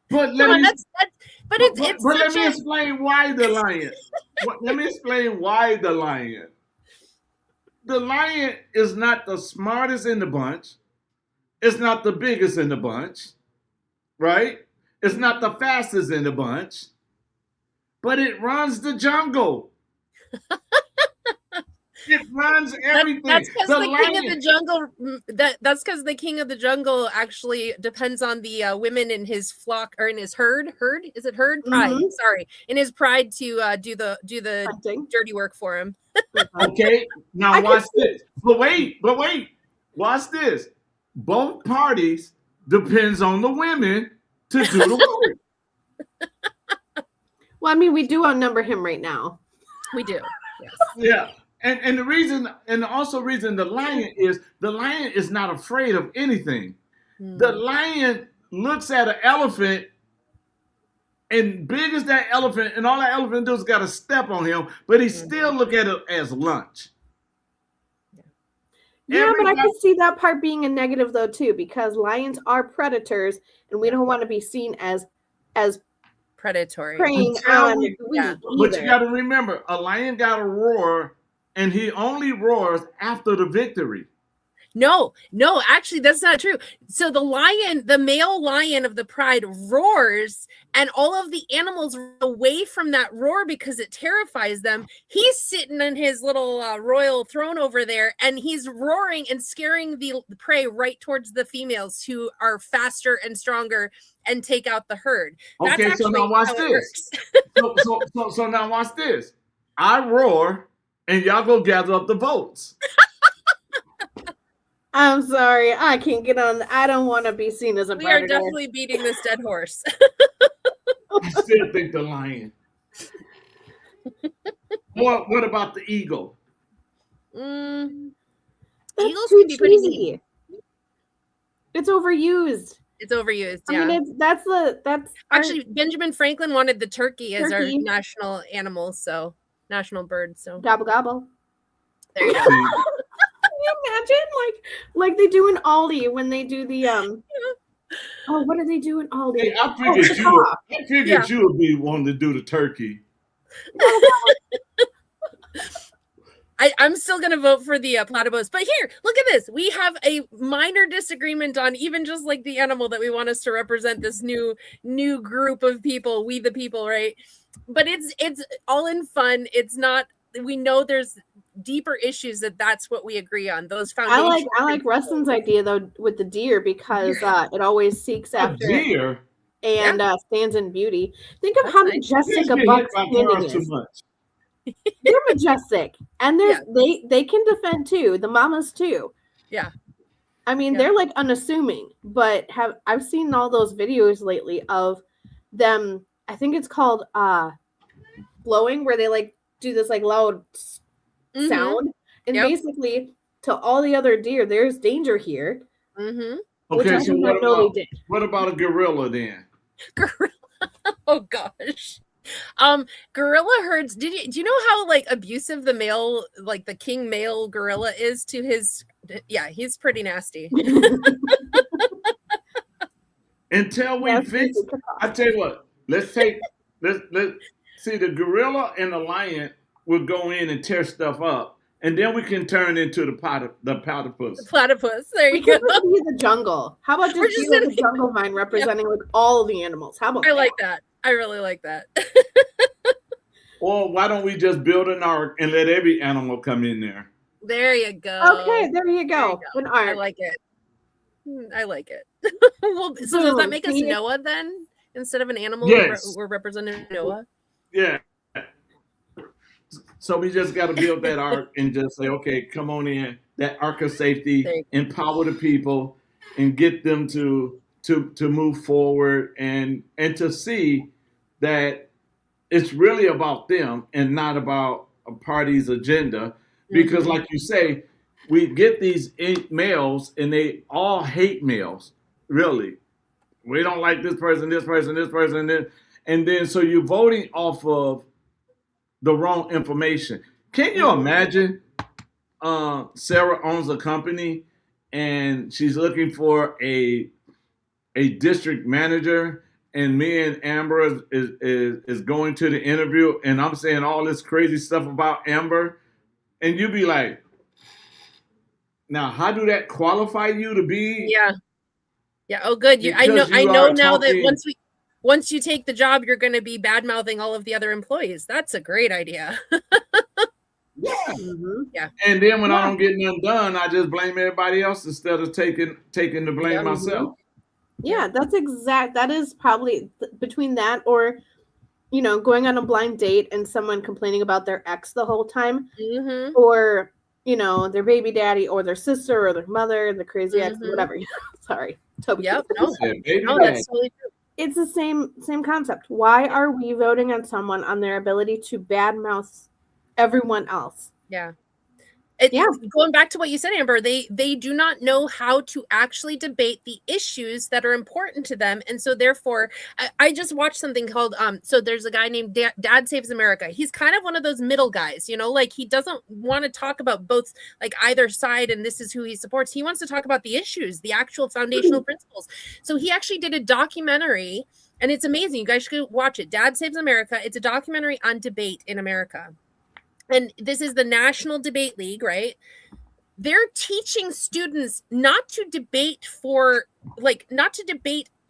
But let me explain why the lion. Let me explain why the lion. The lion is not the smartest in the bunch. It's not the biggest in the bunch, right? It's not the fastest in the bunch, but it runs the jungle. It runs everything. That's because king of the jungle. That's because the king of the jungle actually depends on the women in his flock, or in his herd. Is it herd? Pride. Sorry, in his pride to do the dirty work for him. Okay, now watch this. But wait, watch this. Both parties depends on the women to do the work. Well, I mean, we do outnumber him right now. We do. Yes. Yeah. And the reason, and also reason the lion is not afraid of anything. The lion looks at an elephant, and big as that elephant, and all that elephant does is got to step on him, but he still look at it as lunch. Yeah, but I could see that part being a negative though too, because lions are predators, and we don't want to be seen as predatory. Preying on the weak. But you got to remember, a lion got to roar. And he only roars after the victory. No, actually, that's not true. So the male lion of the pride roars, and all of the animals run away from that roar because it terrifies them. He's sitting in his little royal throne over there, and he's roaring and scaring the prey right towards the females, who are faster and stronger and take out the herd. Okay, so now watch this. So now watch this. I roar, and y'all go gather up the votes. I'm sorry, I can't get on. I don't want to be seen as a predator. We are definitely beating this dead horse. I still think the lion. What about the eagle? Eagles can be pretty easy. It's overused. Yeah. I mean, that's actually Benjamin Franklin wanted the turkey as our national animal, so national bird. So gobble gobble. There you go. Can you imagine like they do in Aldi when they do the Oh, what are they doing all day? Hey, I Oh, figured caw. you would be wanting to do the turkey. I'm still going to vote for the platypus. But here, look at this. We have a minor disagreement on even just like the animal that we want us to represent this new group of people, we the people, right? But it's all in fun. It's not, we know there's deeper issues that's what we agree on. Those foundations. I like Rustin's idea though with the deer because it always seeks after it Deer. and stands in beauty. Think of That's how nice. majestic Deers a get buck hit by standing cars too is. much. They're majestic, and they can defend too. The mamas too. Yeah. I mean, they're like unassuming, but I've seen all those videos lately of them. I think it's called blowing, where they like do this like loud sound, and basically to all the other deer, there's danger here. Mm-hmm. Which Okay, I so did not know they did. what about a gorilla then? Gorilla. Oh gosh. Gorilla herds. Do you know how like abusive the male, like the king male gorilla is to his? Yeah, he's pretty nasty. Until we fix, I tell you what. Let's see. The gorilla and the lion will go in and tear stuff up, and then we can turn into the platypus. The platypus. There you go. Be the jungle. How about just be like a jungle vine representing like all the animals? How about I like that. I really like that. Or why don't we just build an ark and let every animal come in there? There you go. Okay, there you go. An ark. I like it. I like it. Well, so does that make us Noah then? Instead of an animal, yes. we're representing Noah? Yeah. So we just got to build that ark and just say, okay, come on in. That ark of safety, empower the people, and get them to move forward and to see that it's really about them and not about a party's agenda. Because like you say, we get these males and they all hate males, really. We don't like this person, this person, this person, this. And then so you're voting off of the wrong information. Can you imagine Sarah owns a company and she's looking for a district manager, and me and Amber is going to the interview, and I'm saying all this crazy stuff about Amber, and you be like, now how do that qualify you to be? Yeah. Oh, good. I know now that once you take the job, you're going to be bad mouthing all of the other employees. That's a great idea. Yeah. Mm-hmm. Yeah. And then when I don't get nothing done, I just blame everybody else instead of taking the blame myself. Yeah, that is probably between that or, going on a blind date and someone complaining about their ex the whole time, or, their baby daddy or their sister or their mother, the crazy ex, whatever. Sorry. Toby. Yep. No, that's totally true. It's the same concept. Why are we voting on someone on their ability to badmouth everyone else? Yeah. Going back to what you said, Amber, they do not know how to actually debate the issues that are important to them. And so therefore, I just watched something called, so there's a guy named Dad Saves America. He's kind of one of those middle guys, like he doesn't want to talk about both, like either side, and this is who he supports. He wants to talk about the issues, the actual foundational principles. So he actually did a documentary, and it's amazing. You guys should watch it. Dad Saves America. It's a documentary on debate in America. And this is the National Debate League, right? They're teaching students not to debate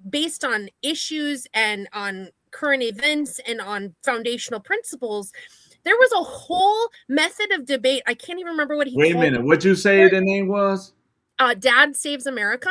based on issues and on current events and on foundational principles. There was a whole method of debate. I can't even remember what he called it. Wait a minute. What'd you say the name was? Dad Saves America.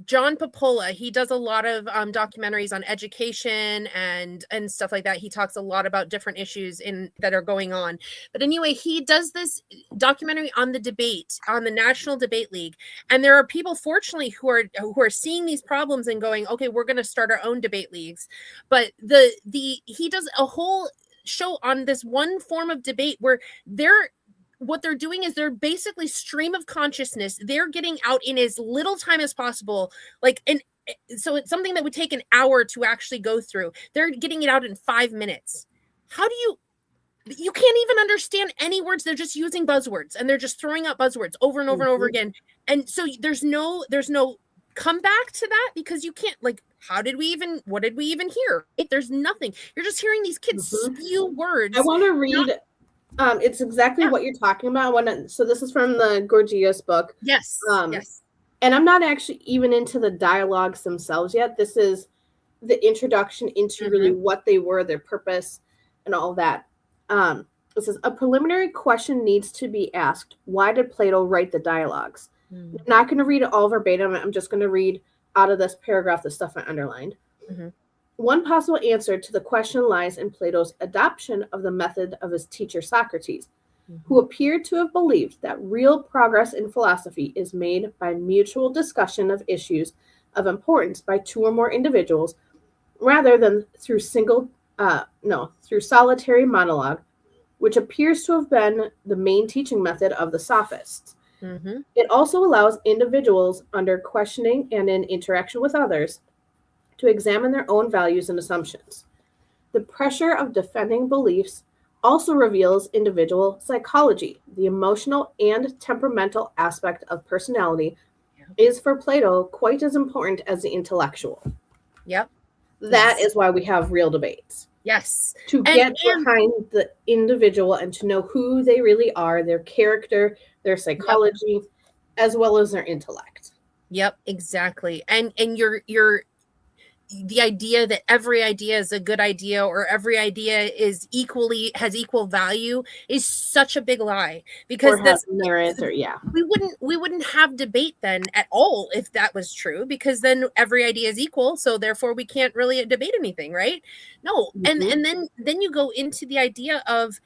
John Popola, he does a lot of documentaries on education and stuff like that. He talks a lot about different issues that are going on. But anyway, he does this documentary on the debate, on the National Debate League. And there are people, fortunately, who are seeing these problems and going, okay, we're going to start our own debate leagues. But he does a whole show on this one form of debate where what they're doing is they're basically stream of consciousness. They're getting out in as little time as possible. So it's something that would take an hour to actually go through. They're getting it out in 5 minutes. How do you can't even understand any words. They're just using buzzwords and they're just throwing out buzzwords over and over and over again. And so there's no come back to that, because you can't, like, what did we even hear? There's nothing. You're just hearing these kids spew words. I want to read. It's exactly what you're talking about. So this is from the Gorgias book. Yes. Yes. And I'm not actually even into the dialogues themselves yet. This is the introduction into really what they were, their purpose, and all that. It says, a preliminary question needs to be asked. Why did Plato write the dialogues? I'm not going to read it all verbatim. I'm just going to read out of this paragraph the stuff I underlined. One possible answer to the question lies in Plato's adoption of the method of his teacher Socrates, who appeared to have believed that real progress in philosophy is made by mutual discussion of issues of importance by two or more individuals, rather than through through solitary monologue, which appears to have been the main teaching method of the sophists. It also allows individuals under questioning and in interaction with others to examine their own values and assumptions. The pressure of defending beliefs also reveals individual psychology. The emotional and temperamental aspect of personality is for Plato quite as important as the intellectual. Yep. That is why we have real debates. Yes. To get behind the individual and to know who they really are, their character, their psychology, as well as their intellect. Yep, exactly. And you're the idea that every idea is a good idea or every idea has equal value is such a big lie, because that's merit, or we wouldn't have debate then at all if that was true, because then every idea is equal, so therefore we can't really debate anything, right? No. And then you go into the idea of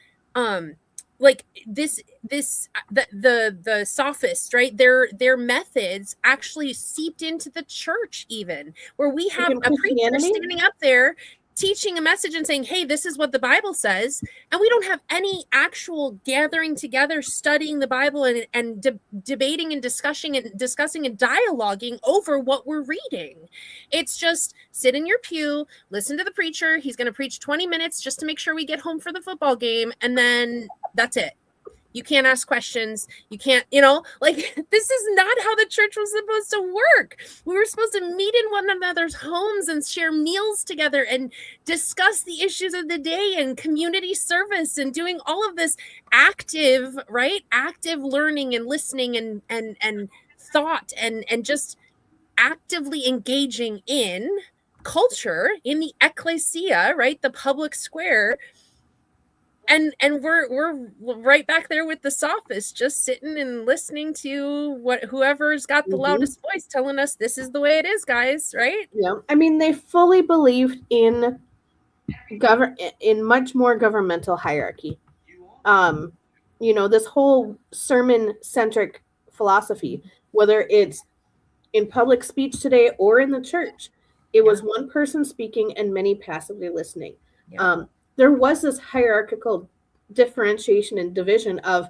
like the sophists, right? Their methods actually seeped into the church, even where we have a preacher standing up there teaching a message and saying, hey, this is what the Bible says. And we don't have any actual gathering together, studying the Bible and debating and discussing and dialoguing over what we're reading. It's just sit in your pew, listen to the preacher. He's going to preach 20 minutes just to make sure we get home for the football game. And then that's it. You can't ask questions. You can't, like, this is not how the church was supposed to work. We were supposed to meet in one another's homes and share meals together and discuss the issues of the day and community service and doing all of this active learning and listening and thought and just actively engaging in culture, in the ecclesia, right? The public square. And we're right back there with the sophists, just sitting and listening to whoever's got the loudest voice telling us this is the way it is, guys, right? Yeah. I mean, they fully believed in much more governmental hierarchy. This whole sermon-centric philosophy, whether it's in public speech today or in the church, it was one person speaking and many passively listening. Yeah. There was this hierarchical differentiation and division of,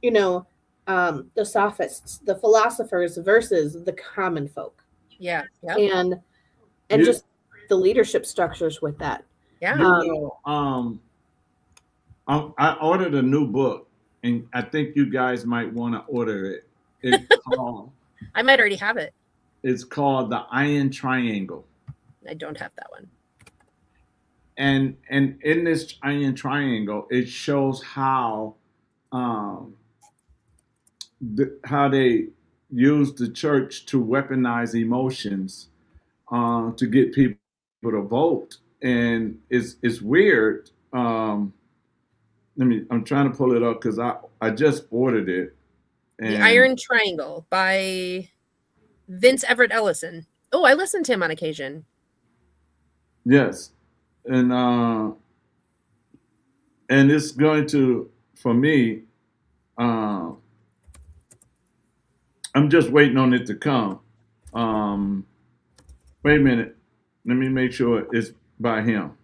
the sophists, the philosophers versus the common folk. Yeah. And just the leadership structures with that. Yeah. I ordered a new book, and I think you guys might want to order it. It's called. I might already have it. It's called The Iron Triangle. I don't have that one. And in this iron triangle, it shows how they use the church to weaponize emotions to get people to vote, and it's weird. I'm trying to pull it up because I just ordered it. The Iron Triangle by Vince Everett Ellison. Oh, I listen to him on occasion. Yes. And it's going to, for me, I'm just waiting on it to come. Wait a minute. Let me make sure it's by him.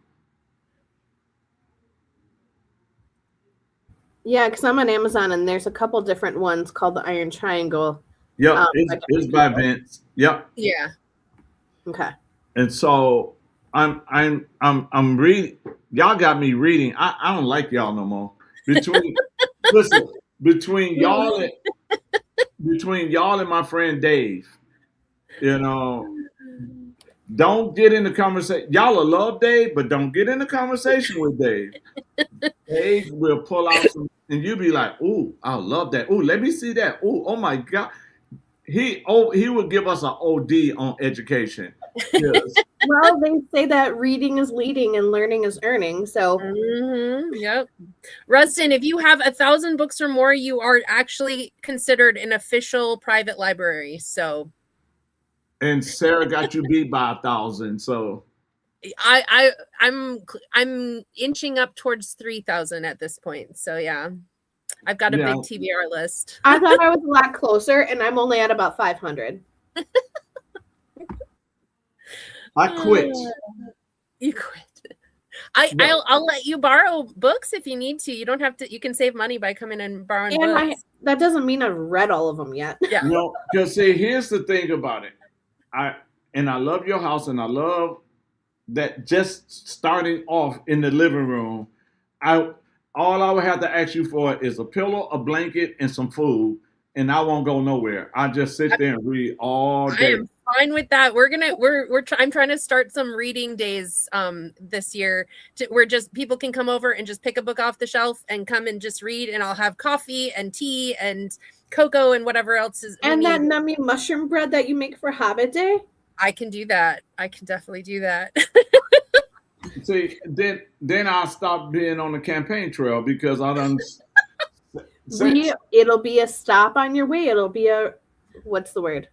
Yeah, because I'm on Amazon and there's a couple different ones called the Iron Triangle. Yep, it's by Vince. Yep. Yeah. Okay. And so I'm reading. Y'all got me reading. I don't like y'all no more. Between y'all and my friend Dave, You know, don't get in the conversation. Y'all will love Dave, but don't get in the conversation with Dave. Dave will pull out some, and you'll be like, "Ooh, I love that. Ooh, let me see that. Ooh, oh my God." He would give us an OD on education. Yes. Well, they say that reading is leading and learning is earning. So, Yep. Rustin, if you have 1,000 books or more, you are actually considered an official private library. So, And Sarah got you beat by 1,000. So I'm inching up towards 3,000 at this point. So yeah, I've got a big TBR list. I thought I was a lot closer, and I'm only at about 500. I quit. You quit. I'll let you borrow books if you need to. You don't have to. You can save money by coming and borrowing books. That doesn't mean I've read all of them yet. Yeah. No, because see, here's the thing about it. I love your house, and I love that just starting off in the living room. All I would have to ask you for is a pillow, a blanket, and some food, and I won't go nowhere. I just sit there and read all day. I am fine with that. I'm trying to start some reading days this year where just people can come over and just pick a book off the shelf and come and just read, and I'll have coffee and tea and cocoa and whatever else is. And that nummy mushroom bread that you make for Hobbit Day. I can do that. I can definitely do that. See, then I'll stop being on the campaign trail because I done. It'll be a stop on your way. It'll be what's the word?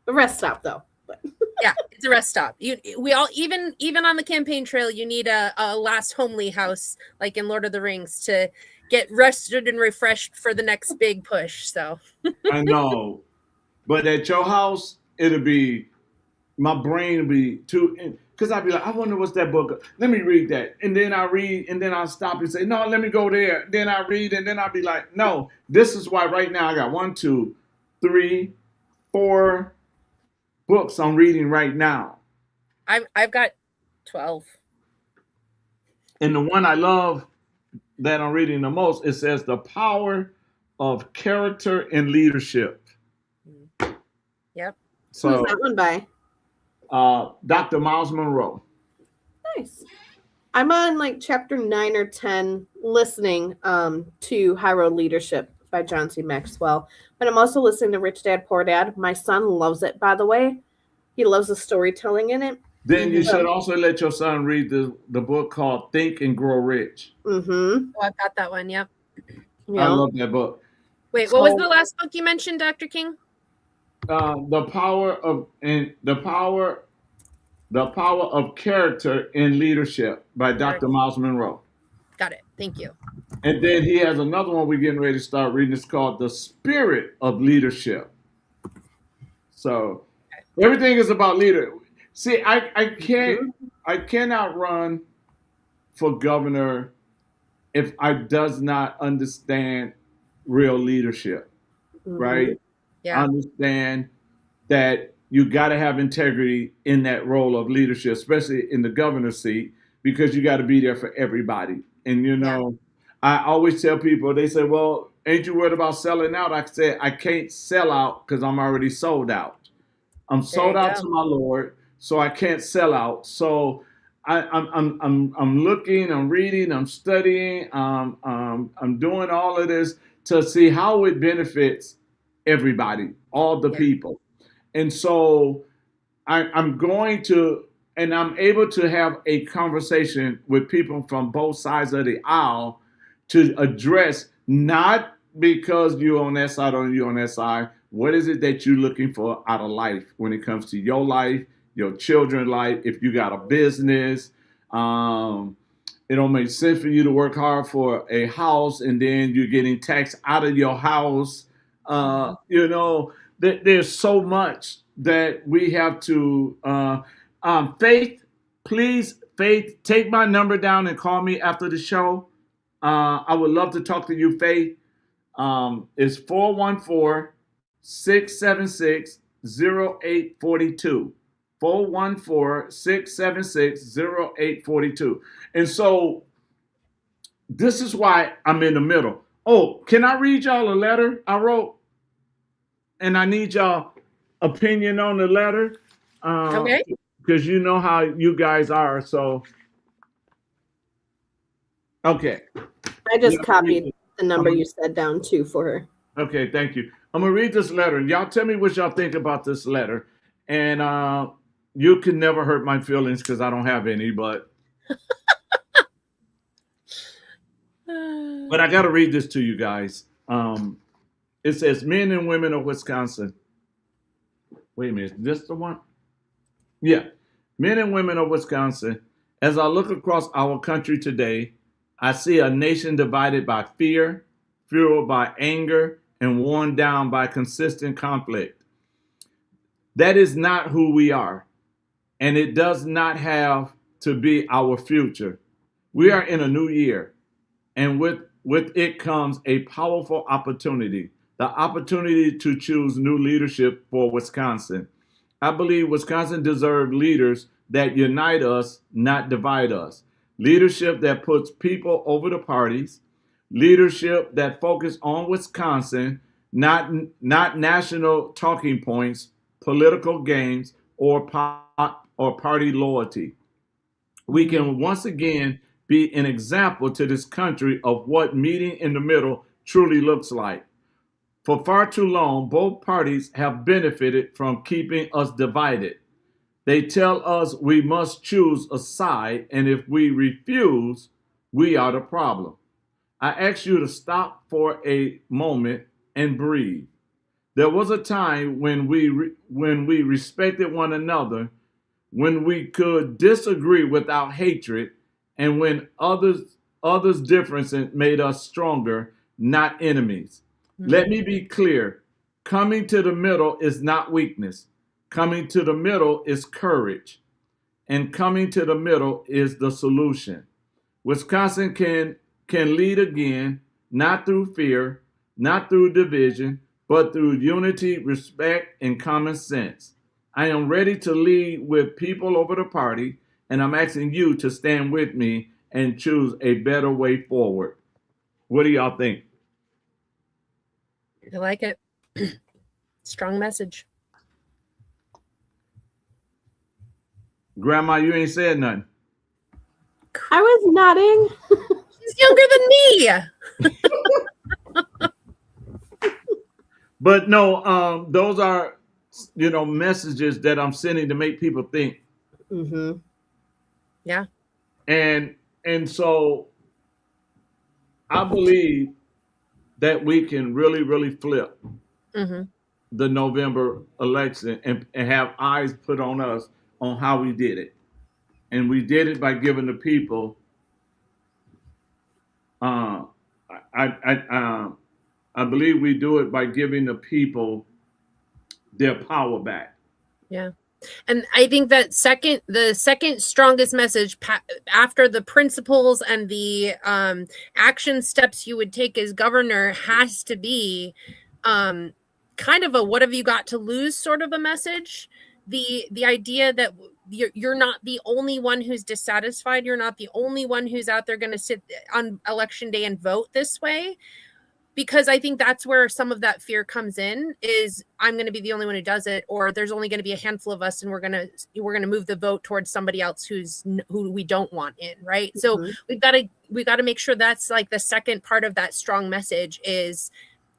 A rest stop, though. But. Yeah, it's a rest stop. We all even on the campaign trail, you need a last homely house like in Lord of the Rings to get rested and refreshed for the next big push. So I know, but at your house, it'll be my brain will be too. Because I'd be like, I wonder what's that book. Let me read that. And then I read, and then I'll stop and say, no, let me go there. Then I read, and then I'll be like, no, this is why right now I got 1, 2, 3, 4 books I'm reading right now. I've got 12. And the one I love that I'm reading the most, it says The Power of Character and Leadership. Yep. So, who's that one by? Dr. Miles Monroe. Nice. I'm on like chapter 9 or 10 listening to High Road Leadership by John C. Maxwell. But I'm also listening to Rich Dad, Poor Dad. My son loves it, by the way. He loves the storytelling in it. Then you should also let your son read the book called Think and Grow Rich. Mm-hmm. Oh, I've got that one. Yep. I love that book. Wait, what was the last book you mentioned, Dr. King? The power of character in leadership by Dr. Miles Monroe. Got it. Thank you. And then he has another one we're getting ready to start reading. It's called The Spirit of Leadership. So everything is about leader. See, I cannot run for governor if I does not understand real leadership, right? Yeah. Understand that you got to have integrity in that role of leadership, especially in the governor's seat, because you got to be there for everybody. And, you know, I always tell people, they say, well, ain't you worried about selling out? I said, I can't sell out because I'm already sold out. I'm sold out to my Lord, so I can't sell out. So I'm looking, I'm reading, I'm studying, I'm doing all of this to see how it benefits everybody, all the people. And so I'm going to, and I'm able to have a conversation with people from both sides of the aisle to address, not because you're on that side or you're on that side, what is it that you're looking for out of life when it comes to your life, your children's life, if you got a business, it don't make sense for you to work hard for a house and then you're getting taxed out of your house. You know, there's so much that we have to, Faith, please, Faith, take my number down and call me after the show. I would love to talk to you, Faith. It's 414-676-0842. 414-676-0842. And so this is why I'm in the middle. Oh, can I read y'all a letter I wrote? And I need y'all opinion on the letter. Okay. Because you know how you guys are. So, okay. I just Yeah, copied the number I'm- you said down too for her. Okay, thank you. I'm gonna read this letter. Y'all tell me what y'all think about this letter. And you can never hurt my feelings because I don't have any, but I gotta read this to you guys. It says, men and women of Wisconsin. Wait a minute, is this the one? Yeah. Men and women of Wisconsin, as I look across our country today, I see a nation divided by fear, fueled by anger, and worn down by consistent conflict. That is not who we are, and it does not have to be our future. We are in a new year, and with it comes a powerful opportunity, the opportunity to choose new leadership for Wisconsin. I believe Wisconsin deserves leaders that unite us, not divide us. Leadership that puts people over the parties. Leadership that focus on Wisconsin, not national talking points, political games, or party loyalty. We can once again be an example to this country of what meeting in the middle truly looks like. For far too long, both parties have benefited from keeping us divided. They tell us we must choose a side, and if we refuse, we are the problem. I ask you to stop for a moment and breathe. There was a time when we respected one another, when we could disagree without hatred, and when others' differences made us stronger, not enemies. Let me be clear. Coming to the middle is not weakness. Coming to the middle is courage. And coming to the middle is the solution. Wisconsin can lead again, not through fear, not through division, but through unity, respect, and common sense. I am ready to lead with people over the party, and I'm asking you to stand with me and choose a better way forward. What do y'all think? I like it. Strong message. Grandma, you ain't said nothing. I was nodding. She's younger than me. But no, those are messages that I'm sending to make people think. Mm-hmm. Yeah. And so I believe that we can really, really flip the November election and have eyes put on us on how we did it. And we did it by giving the people I believe we do it by giving the people their power back. Yeah. And I think that the second strongest message after the principles and the action steps you would take as governor has to be kind of a what have you got to lose sort of a message. The idea that you're not the only one who's dissatisfied. You're not the only one who's out there going to sit on election day and vote this way. Because I think that's where some of that fear comes in is I'm going to be the only one who does it, or there's only going to be a handful of us and we're going to move the vote towards somebody else who we don't want in. Right. So we've got to make sure that's like the second part of that strong message is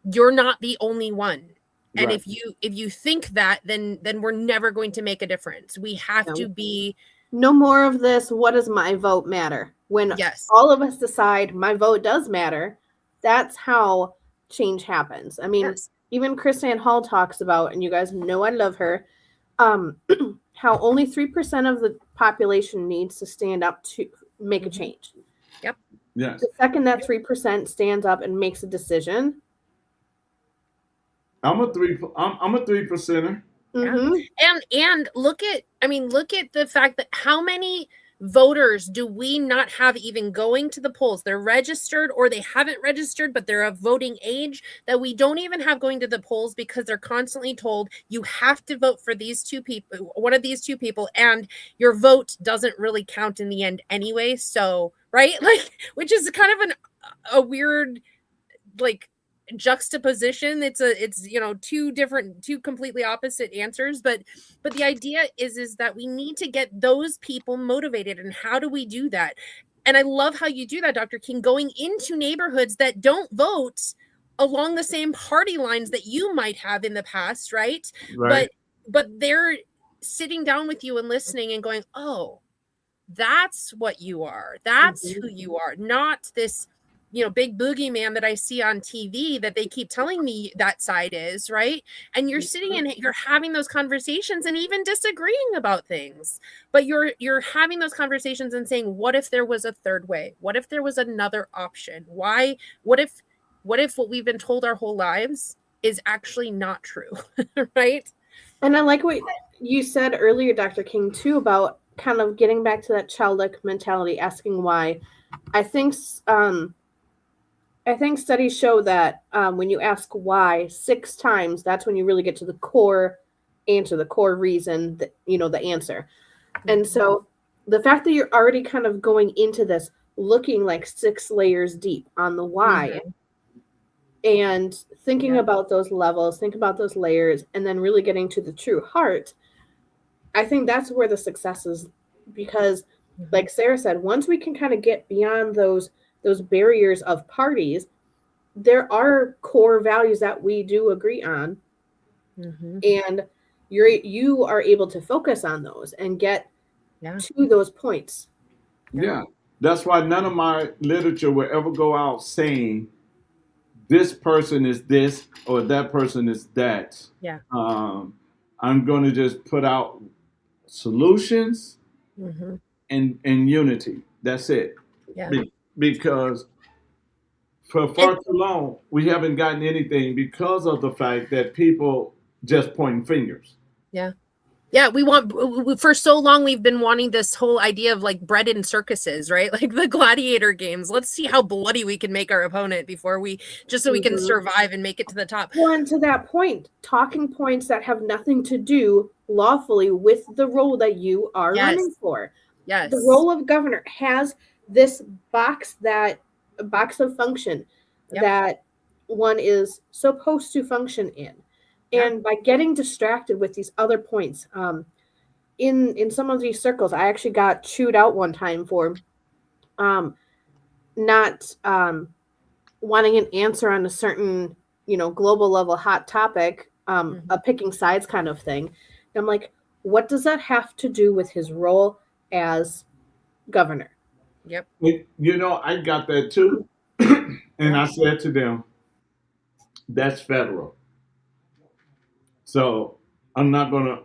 you're not the only one. And Right. if you think that, then we're never going to make a difference. We have to be no more of this. What does my vote matter? When all of us decide my vote does matter, that's how change happens. I mean, even Chrisanne Hall talks about, and you guys know I love her, how only 3% of the population needs to stand up to make a change. Yep. Yes. The second that 3% stands up and makes a decision, I'm a 3%er. Yeah. And look at the fact that how many voters do we not have even going to the polls? They're registered or they haven't registered, but they're of voting age that we don't even have going to the polls because they're constantly told you have to vote for these two people, one of these two people, and your vote doesn't really count in the end anyway. So, right? Like, which is kind of a weird, like, juxtaposition. It's two completely opposite answers, but the idea is that we need to get those people motivated. And how do we do that? And I love how you do that, Dr. King, going into neighborhoods that don't vote along the same party lines that you might have in the past, right? Right. But they're sitting down with you and listening and going, oh, that's what you are. That's who you are. Not this, big boogeyman that I see on TV that they keep telling me that side is, right? And you're sitting and you're having those conversations and even disagreeing about things. But you're having those conversations and saying, what if there was a third way? What if there was another option? Why? What if what we've been told our whole lives is actually not true, right? And I like what you said earlier, Dr. King, too, about kind of getting back to that childlike mentality, asking why. I think studies show that when you ask why 6 times, that's when you really get to the core answer, the core reason, the answer. And so the fact that you're already kind of going into this looking like 6 layers deep on the why, and thinking about those levels, think about those layers, and then really getting to the true heart, I think that's where the success is. Because like Sarah said, once we can kind of get beyond those barriers of parties, there are core values that we do agree on. And you are able to focus on those and get to those points. Yeah. That's why none of my literature will ever go out saying this person is this or that person is that. Yeah. I'm going to just put out solutions and unity. That's it. Yeah. Because for far too long, we haven't gotten anything because of the fact that people just pointing fingers. Yeah. Yeah, for so long we've been wanting this whole idea of like bread in circuses, right? Like the gladiator games. Let's see how bloody we can make our opponent before we can survive and make it to the top. Well, and to that point, talking points that have nothing to do lawfully with the role that you are running for. Yes. The role of governor has this box of function that one is supposed to function in. And by getting distracted with these other points, in some of these circles, I actually got chewed out one time for not wanting an answer on a certain, global level hot topic, a picking sides kind of thing. And I'm like, what does that have to do with his role as governor? Yep. I got that too. And I said to them, that's federal. So I'm not going to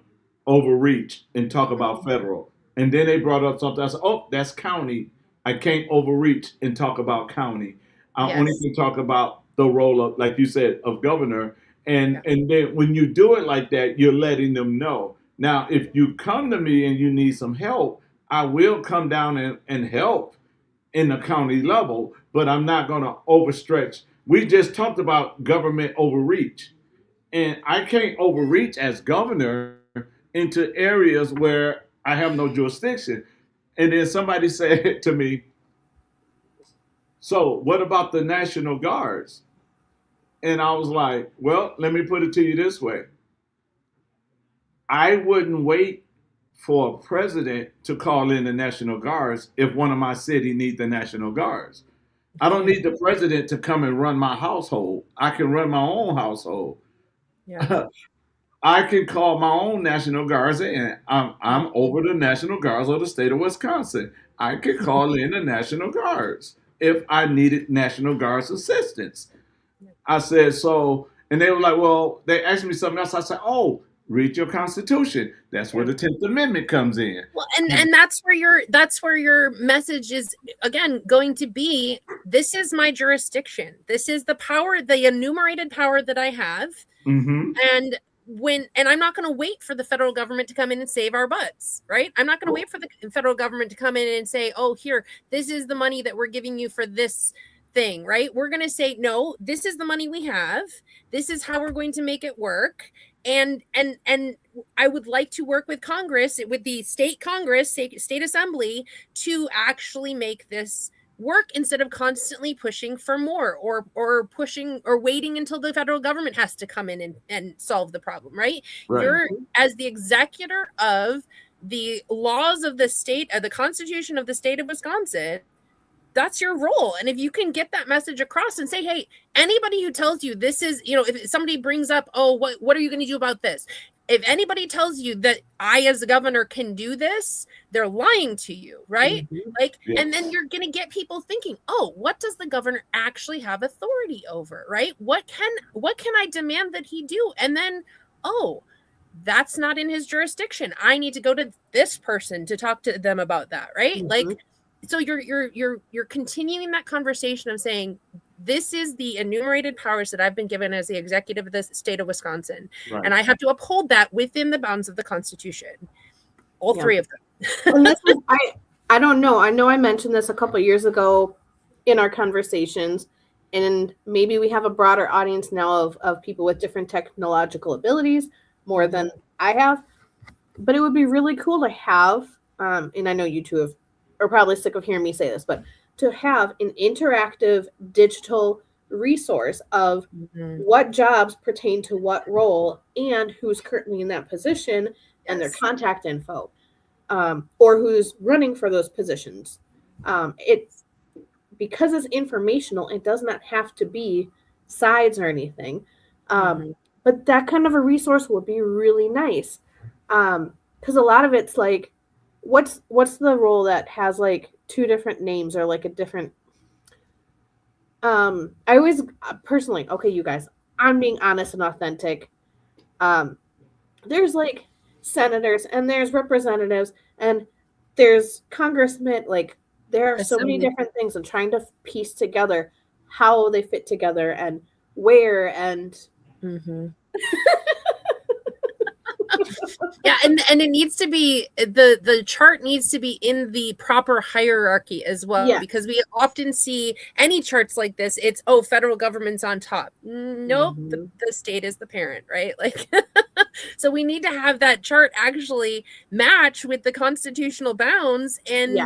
overreach and talk about federal. And then they brought up something. I said, oh, that's county. I can't overreach and talk about county. I only can talk about the role of, like you said, of governor. And then when you do it like that, you're letting them know. Now, if you come to me and you need some help, I will come down and help in the county level, but I'm not going to overstretch. We just talked about government overreach. And I can't overreach as governor into areas where I have no jurisdiction. And then somebody said to me, so what about the National Guards? And I was like, well, let me put it to you this way. I wouldn't wait for a president to call in the National Guards if one of my city needs the National Guards. I don't need the president to come and run my household. I can run my own household. Yeah. I can call my own National Guards in. I'm over the National Guards of the state of Wisconsin. I could call in the National Guards if I needed National Guards assistance. I said, so, and they were like, well, they asked me something else. I said, oh, read your Constitution. That's where the 10th Amendment comes in. Well, and that's where your message is, again, going to be, this is my jurisdiction. This is the power, the enumerated power that I have. And I'm not going to wait for the federal government to come in and save our butts, right? I'm not going to wait for the federal government to come in and say, oh, here, this is the money that we're giving you for this thing, right? We're going to say, no, this is the money we have. This is how we're going to make it work. And I would like to work with Congress, with the state Congress, state assembly, to actually make this work instead of constantly pushing for more or pushing or waiting until the federal government has to come in and solve the problem, right? You're, as the executor of the laws of the state, the Constitution of the state of Wisconsin, that's your role. And if you can get that message across and say, hey, anybody who tells you this is, if somebody brings up, oh, what are you going to do about this? If anybody tells you that I, as a governor, can do this, they're lying to you, right? And then you're going to get people thinking, oh, what does the governor actually have authority over, right? What can I demand that he do? And then, oh, that's not in his jurisdiction. I need to go to this person to talk to them about that, right? So you're continuing that conversation of saying, this is the enumerated powers that I've been given as the executive of the state of Wisconsin. And I have to uphold that within the bounds of the Constitution. All three of them. And this is, I don't know. I know I mentioned this a couple of years ago in our conversations, and maybe we have a broader audience now of people with different technological abilities, more than I have. But it would be really cool to have, and I know you two are probably sick of hearing me say this, but to have an interactive digital resource of what jobs pertain to what role and who's currently in that position and their contact info, or who's running for those positions. It's because it's informational, it does not have to be sides or anything. But that kind of a resource would be really nice. Because a lot of it's like, what's the role that has like two different names or like a different I always personally, okay, you guys, I'm being honest and authentic. There's like senators and there's representatives and there's congressmen, like there are so many different things, and trying to piece together how they fit together and where and yeah, and it needs to be the chart needs to be in the proper hierarchy as well, because we often see any charts like this, it's federal government's on top. Nope, the state is the parent, right? Like so we need to have that chart actually match with the constitutional bounds and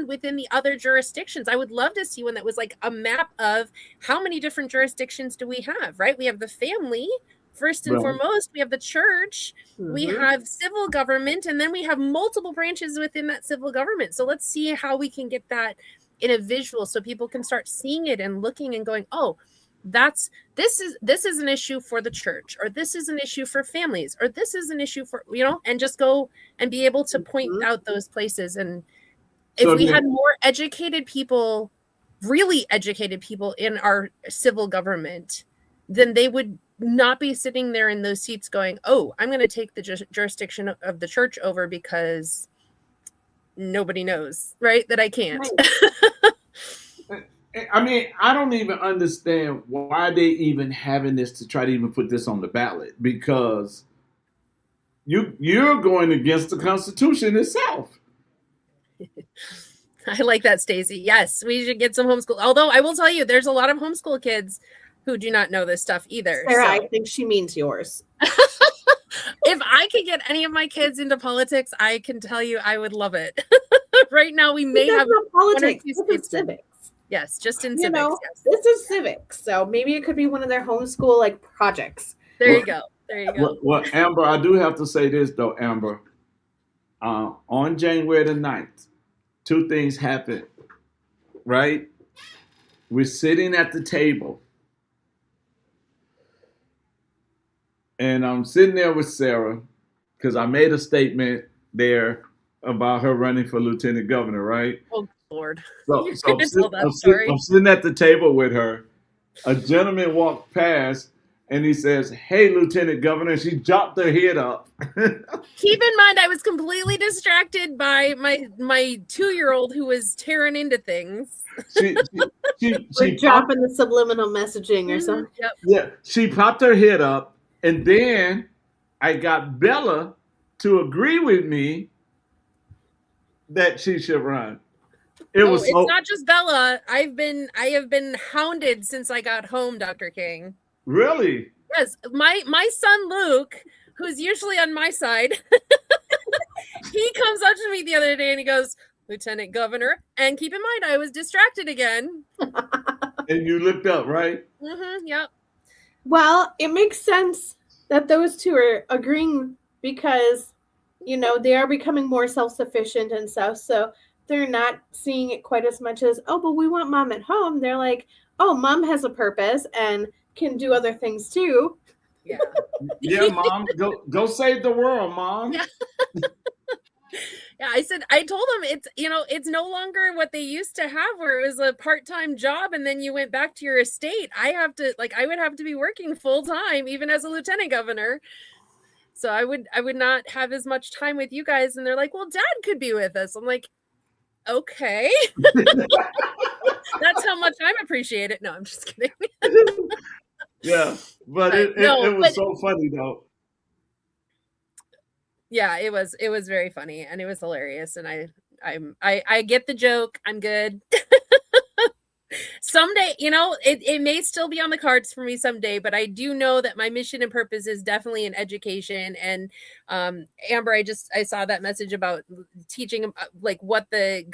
within the other jurisdictions. I would love to see one that was like a map of how many different jurisdictions do we have, right? We have the family. First and foremost, we have the church, we have civil government, and then we have multiple branches within that civil government. So let's see how we can get that in a visual so people can start seeing it and looking and going, oh, this is an issue for the church, or this is an issue for families, or this is an issue for, and just go and be able to point out those places. And if we had more educated people, really educated people in our civil government, then they would not be sitting there in those seats going, oh, I'm going to take the jurisdiction of the church over because nobody knows, right? That I can't. Right. I mean, I don't even understand why they even having this to try to even put this on the ballot, because you're going against the Constitution itself. I like that, Stacey. Yes, we should get some homeschool. Although I will tell you, there's a lot of homeschool kids who do not know this stuff either. Sarah, so. I think she means yours. If I could get any of my kids into politics, I can tell you I would love it. Right now, we may have politics. This is civics. Yes, just in civics. Yes. This is civics. So maybe it could be one of their homeschool like projects. There you go. There you go. Well, Amber, I do have to say this though, Amber. On January the 9th, two things happened, right? We're sitting at the table. And I'm sitting there with Sarah because I made a statement there about her running for lieutenant governor, right? Oh, Lord. So I'm sitting at the table with her. A gentleman walked past and he says, "Hey, Lieutenant Governor." She dropped her head up. Keep in mind, I was completely distracted by my 2-year-old who was tearing into things. We're dropping the subliminal messaging or something. Yep. Yeah, she popped her head up. And then I got Bella to agree with me that she should run. It's not just Bella. I have been hounded since I got home, Dr. King. Really? Yes. My son Luke, who's usually on my side, he comes up to me the other day and he goes, Lieutenant Governor. And keep in mind, I was distracted again. And you looked up, right? Yep. Well, it makes sense that those two are agreeing because, you know, they are becoming more self-sufficient and stuff. So they're not seeing it quite as much as, oh, but we want mom at home. They're like, oh, mom has a purpose and can do other things too. Yeah. Yeah, mom, go save the world, mom. Yeah. Yeah, I told them it's, you know, it's no longer what they used to have where it was a part-time job and then you went back to your estate. I would have to be working full-time even as a lieutenant governor. So I would not have as much time with you guys. And they're like, well, dad could be with us. I'm like, okay. That's how much I appreciate it. No, I'm just kidding. Yeah, but it was so funny though. Yeah, it was very funny and it was hilarious. And I get the joke. I'm good. Someday, you know, it may still be on the cards for me someday, but I do know that my mission and purpose is definitely in education. And Amber, I saw that message about teaching like what the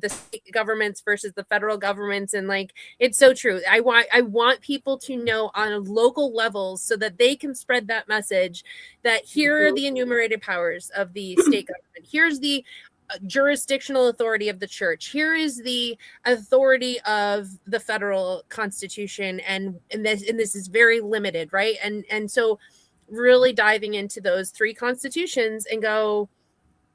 state governments versus the federal governments, and like it's so true. I want people to know on local levels so that they can spread that message that here are the enumerated powers of the state government. Here's the jurisdictional authority of the church. Here is the authority of the federal constitution, and this is very limited, right? And so really diving into those three constitutions and go,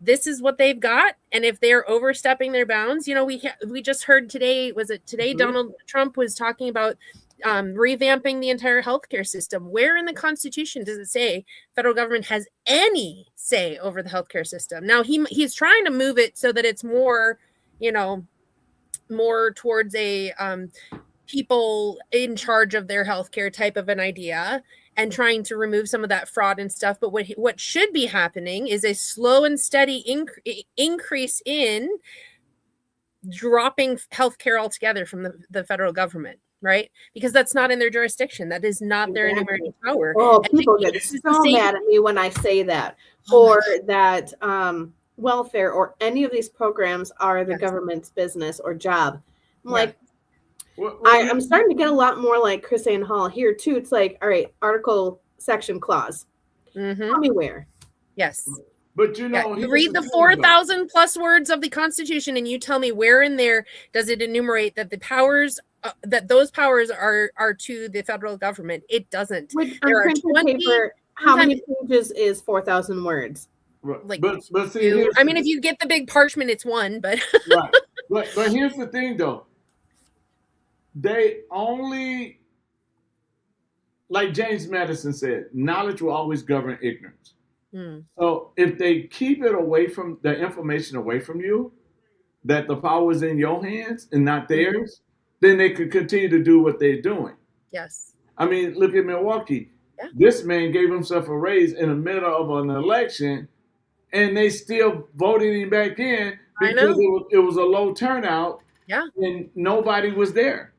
this is what they've got, and if they're overstepping their bounds, you know, we just heard today, was it today, Donald Trump was talking about revamping the entire healthcare system. Where in the Constitution does it say federal government has any say over the healthcare system? Now he's trying to move it so that it's more, you know, more towards a people in charge of their healthcare type of an idea, and trying to remove some of that fraud and stuff. But what should be happening is a slow and steady increase in dropping healthcare altogether from the federal government. Right? Because that's not in their jurisdiction. That is not their enumerated power. Oh, people get so mad at me when I say that, or that welfare or any of these programs are the government's business or job. I'm like, I'm starting to get a lot more like Chris Ann Hall here too. It's like, all right, article, section, clause. Tell me where. Yes. But you know, you read the 4,000 plus words of the Constitution and you tell me where in there does it enumerate that the powers that those powers are to the federal government. It doesn't. There are 20 paper, how many pages is 4,000 words? Like, but see, I mean, if you get the big parchment, it's one. But right. But here's the thing, though. They only, like James Madison said, knowledge will always govern ignorance. So if they keep it away from the information away from you, that the power is in your hands and not theirs, then they could continue to do what they're doing. Yes. I mean, look at Milwaukee. Yeah. This man gave himself a raise in the middle of an election, and they still voted him back in because it was a low turnout. Yeah. And nobody was there.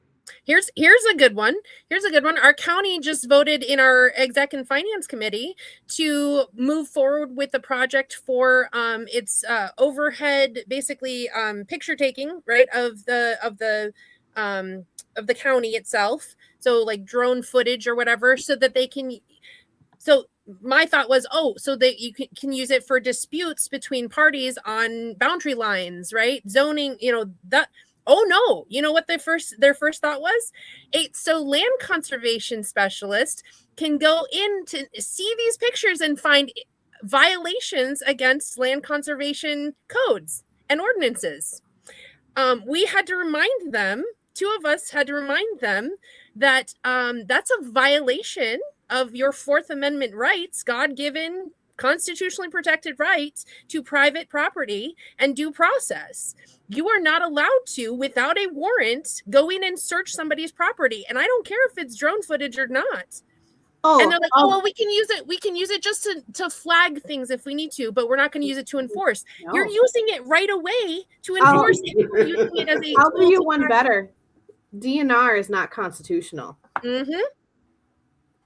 Here's a good one. Our county just voted in our exec and finance committee to move forward with the project for its overhead, basically picture taking, right, of the county itself. So like drone footage or whatever, so that they can. So my thought was, so that you can use it for disputes between parties on boundary lines, right? Zoning, you know, that. Oh no, you know what their first thought was? So land conservation specialists can go in to see these pictures and find violations against land conservation codes and ordinances. We had to remind them, two of us had to remind them that that's a violation of your Fourth Amendment rights, God-given, constitutionally protected rights to private property and due process. You are not allowed to, without a warrant, go in and search somebody's property. And I don't care if it's drone footage or not. And they're like, well, we can use it. We can use it just to flag things if we need to, but we're not going to use it to enforce. No. You're using it right away to enforce it. You're using it as a I'll do you one better. DNR is not constitutional. Mm-hmm.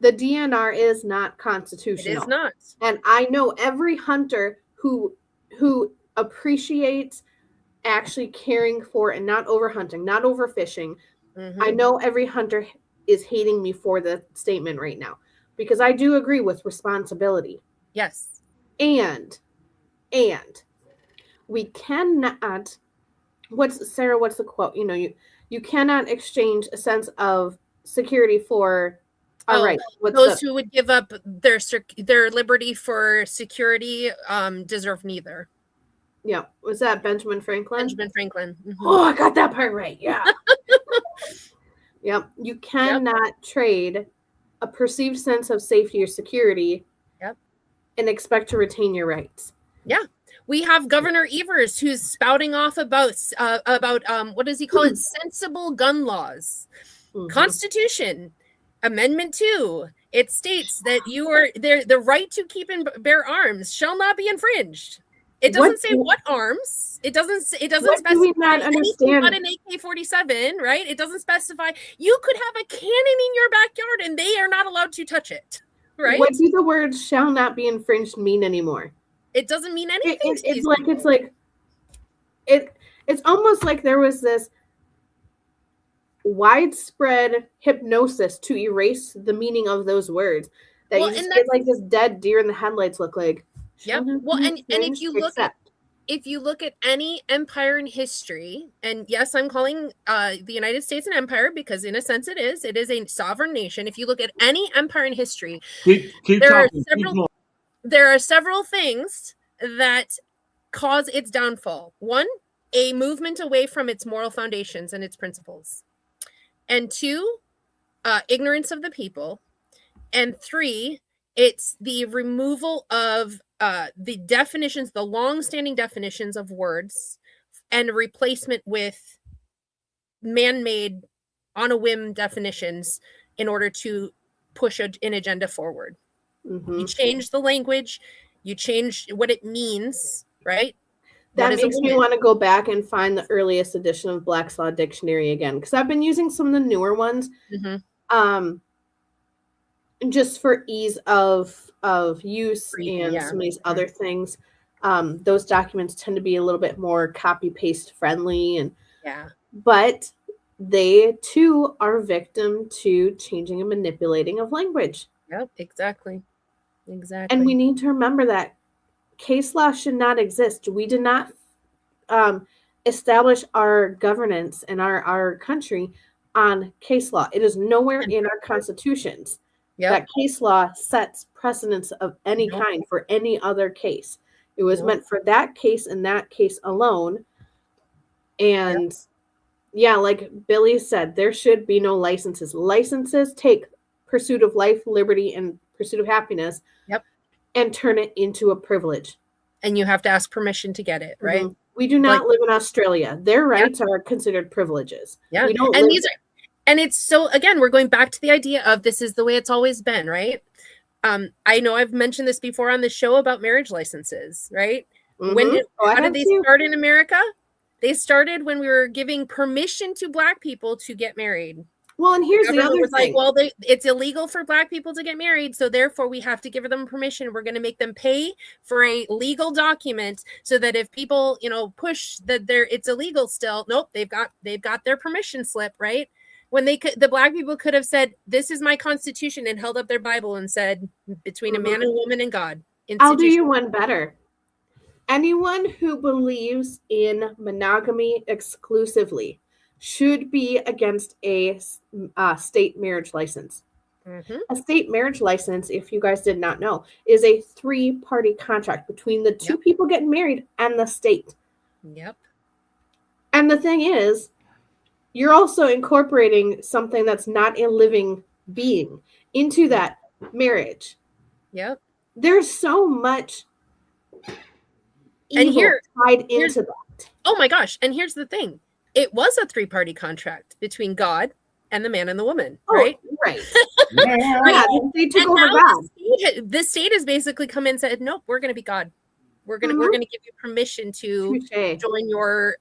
The DNR is not constitutional. It is not. And I know every hunter who appreciates actually caring for and not overhunting, not overfishing. Mhm. I know every hunter is hating me for the statement right now because I do agree with responsibility. Yes. And we cannot, what's the quote? You know, you cannot exchange a sense of security for all right. Those who would give up their liberty for security deserve neither. Yeah, was that Benjamin Franklin? Benjamin Franklin. Mm-hmm. Oh, I got that part right. Yeah. Yep. You cannot trade a perceived sense of safety or security and expect to retain your rights. Yeah. We have Governor Evers who's spouting off about what does he call it? Sensible gun laws. Mm-hmm. Constitution, Amendment 2. It states that the right to keep and bear arms shall not be infringed. It doesn't say what arms. It doesn't specify anything but an AK-47, right? It doesn't specify. You could have a cannon in your backyard and they are not allowed to touch it, right? What do the words "shall not be infringed" mean anymore? It doesn't mean anything. It's almost like there was this widespread hypnosis to erase the meaning of those words that you just get like this dead deer in the headlights look like. Yeah. Well, and if you look at any empire in history, and yes, I'm calling the United States an empire because in a sense it is a sovereign nation. If you look at any empire in history, there are several things that cause its downfall. One, a movement away from its moral foundations and its principles. And 2, ignorance of the people. And 3, it's the removal of the definitions, the long-standing definitions of words, and replacement with man-made, on a whim definitions in order to push an agenda forward. Mm-hmm. You change the language, you change what it means, right? That makes me want to go back and find the earliest edition of Black's Law Dictionary again, because I've been using some of the newer ones. Mm-hmm. Just for ease of use and some of these other things. Those documents tend to be a little bit more copy paste friendly, but they too are victim to changing and manipulating of language. Yep, exactly. And we need to remember that case law should not exist. We did not establish our governance and our country on case law. It is nowhere in our constitutions. Yep. That case law sets precedence of any kind for any other case. It was meant for that case and that case alone. And like Billy said, there should be no licenses. Licenses take pursuit of life, liberty, and pursuit of happiness and turn it into a privilege. And you have to ask permission to get it, right? Mm-hmm. We do not live in Australia. Their rights are considered privileges. Yeah. We don't live and it's so, again, we're going back to the idea of this is the way it's always been, right? I know I've mentioned this before on the show about marriage licenses, right? Mm-hmm. How did they start in America? They started when we were giving permission to Black people to get married. Well, and here's the other thing. It's illegal for Black people to get married, so therefore we have to give them permission. We're going to make them pay for a legal document so that if people, push that it's illegal still, nope, they've got their permission slip, right? When the Black people could have said, "This is my constitution," and held up their Bible and said, "Between a man and a woman and God." I'll do you one better. Anyone who believes in monogamy exclusively should be against a state marriage license. Mm-hmm. A state marriage license, if you guys did not know, is a 3-party contract between the two people getting married and the state. Yep. And the thing is, you're also incorporating something that's not a living being into that marriage. Yep. There's so much evil tied into that. Oh my gosh. And here's the thing. It was a 3-party contract between God and the man and the woman, right? Right. They took over God. The state has basically come in and said, "Nope, we're going to be God. We're going to give you permission to join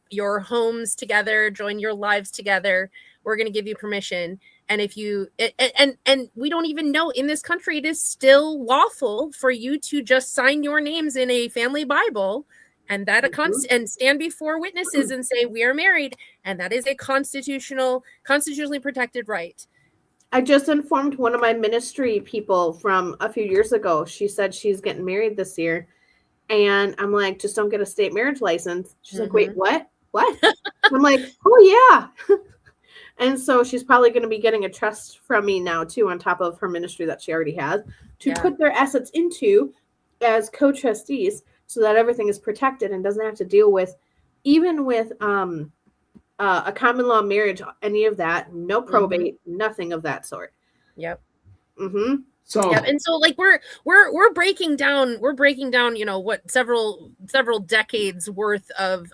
your homes together, join your lives together. We're going to give you permission." And if you and we don't even know in this country, it is still lawful for you to just sign your names in a family Bible and that and stand before witnesses and say we are married, and that is a constitutionally protected right. I just informed one of my ministry people from a few years ago. She said she's getting married this year, and I'm like, just don't get a state marriage license. She's like, wait, what? I'm like, oh yeah. And so she's probably going to be getting a trust from me now too, on top of her ministry that she already has, to put their assets into as co-trustees, so that everything is protected and doesn't have to deal with, even with a common law marriage, any of that, no probate, nothing of that sort. Yep. Mm-hmm. So and so like we're breaking down, you know, what several decades worth of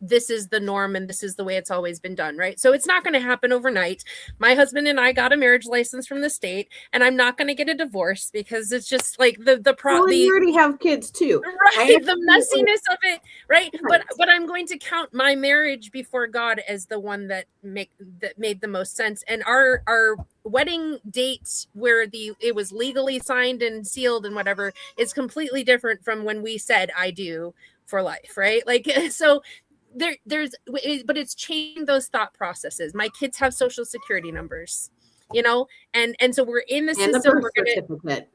this is the norm and this is the way it's always been done, right? So it's not going to happen overnight. My husband and I got a marriage license from the state, and I'm not going to get a divorce because it's just like you already have kids too, right? The messiness of it, right? But I'm going to count my marriage before God as the one that made the most sense. And our wedding date, where it was legally signed and sealed and whatever, is completely different from when we said I do for life, right? Like, so but it's changing those thought processes. My kids have social security numbers, you know, and so we're in the system.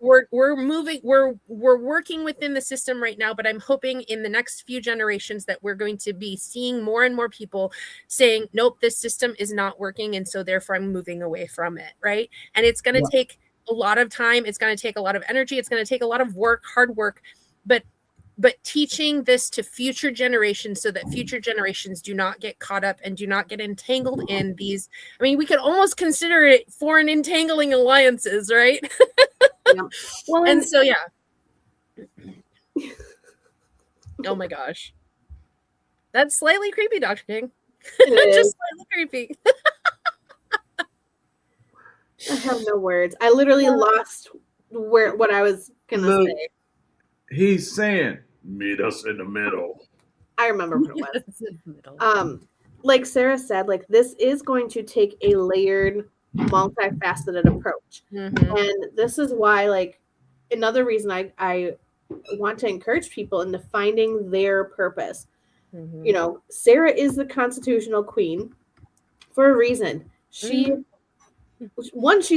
We're working within the system right now, but I'm hoping in the next few generations that we're going to be seeing more and more people saying, nope, this system is not working, and so therefore I'm moving away from it, right? And it's going to take a lot of time. It's going to take a lot of energy. It's going to take a lot of work, hard work, but teaching this to future generations so that future generations do not get caught up and do not get entangled in these. I mean, we could almost consider it foreign entangling alliances, right? Yeah. Well, and so, yeah. Oh my gosh. That's slightly creepy, Dr. King. Just slightly creepy. I have no words. I literally lost what I was going to say. He's saying, meet us in the middle. I remember what it was. Like Sarah said, like this is going to take a layered, multifaceted approach. And this is why, like, another reason I want to encourage people into finding their purpose. You know, Sarah is the constitutional queen for a reason. She's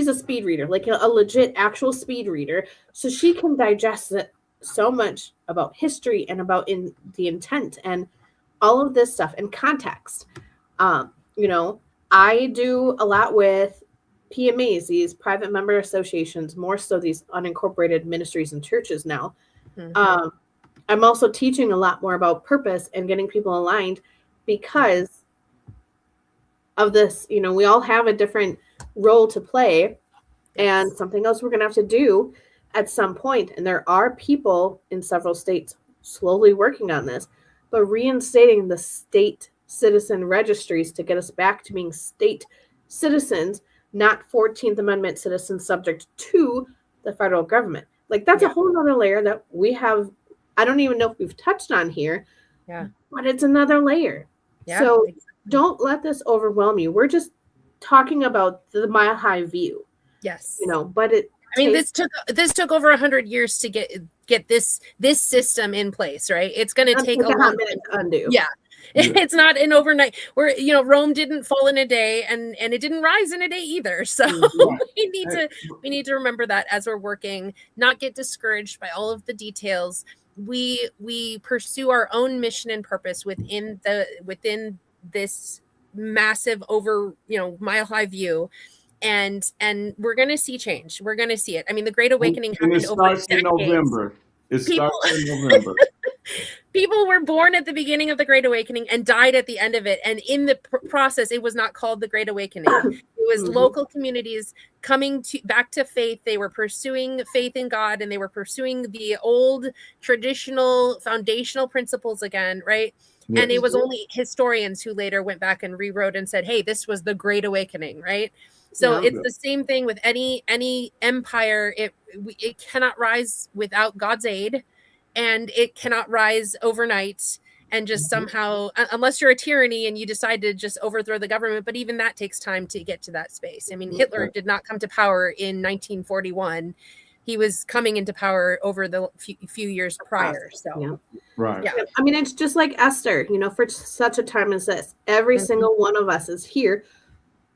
a speed reader, like a legit actual speed reader. So she can digest it so much about history and about in the intent and all of this stuff and context. You know, I do a lot with PMAs, these private member associations, more so these unincorporated ministries and churches now. I'm also teaching a lot more about purpose and getting people aligned because of this. You know, we all have a different role to play and something else we're going to have to do at some point. And there are people in several states slowly working on this, but reinstating the state citizen registries to get us back to being state citizens, not 14th Amendment citizens subject to the federal government. Like that's a whole other layer that we have. I don't even know if we've touched on here, but it's another layer. So don't let this overwhelm you. We're just talking about the mile high view. Yes. You know, but this took over 100 years to get this system in place, right? It's going to take a long minute to undo. Yeah. It's not an overnight. Rome didn't fall in a day, and it didn't rise in a day either. So we need to remember that as we're working, not get discouraged by all of the details. We pursue our own mission and purpose within this massive mile high view. And we're going to see change. We're going to see it. I mean, the Great Awakening happened over decades. In November. It starts in November. People were born at the beginning of the Great Awakening and died at the end of it. And in the process, it was not called the Great Awakening. It was local communities coming back to faith. They were pursuing faith in God, and they were pursuing the old traditional foundational principles again, right? Yes. And it was only historians who later went back and rewrote and said, hey, this was the Great Awakening, right? So it's the same thing with any empire. It cannot rise without God's aid, and it cannot rise overnight and just somehow, unless you're a tyranny and you decide to just overthrow the government. But even that takes time to get to that space. I mean, Hitler did not come to power in 1941. he was coming into power over the few years prior. So Yeah. Right. Yeah. I mean, it's just like Esther, for such a time as this. Every single one of us is here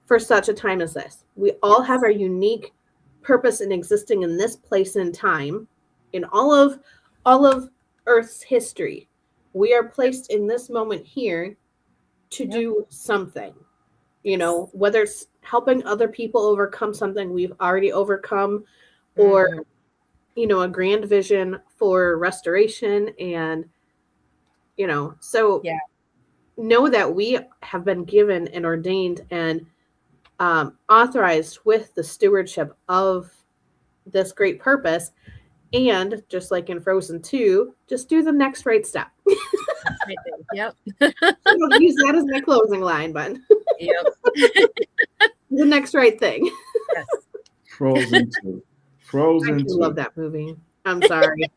for such a time as this. We all have our unique purpose in existing in this place and time in all of Earth's history. We are placed in this moment here to do something, whether it's helping other people overcome something we've already overcome, or a grand vision for restoration. And so know that we have been given and ordained and authorized with the stewardship of this great purpose. And just like in Frozen 2, just do the next right step. Yep. I'll use that as my closing line, but Yep. the next right thing. Yes. Frozen 2. Frozen I 2. love that movie. I'm sorry.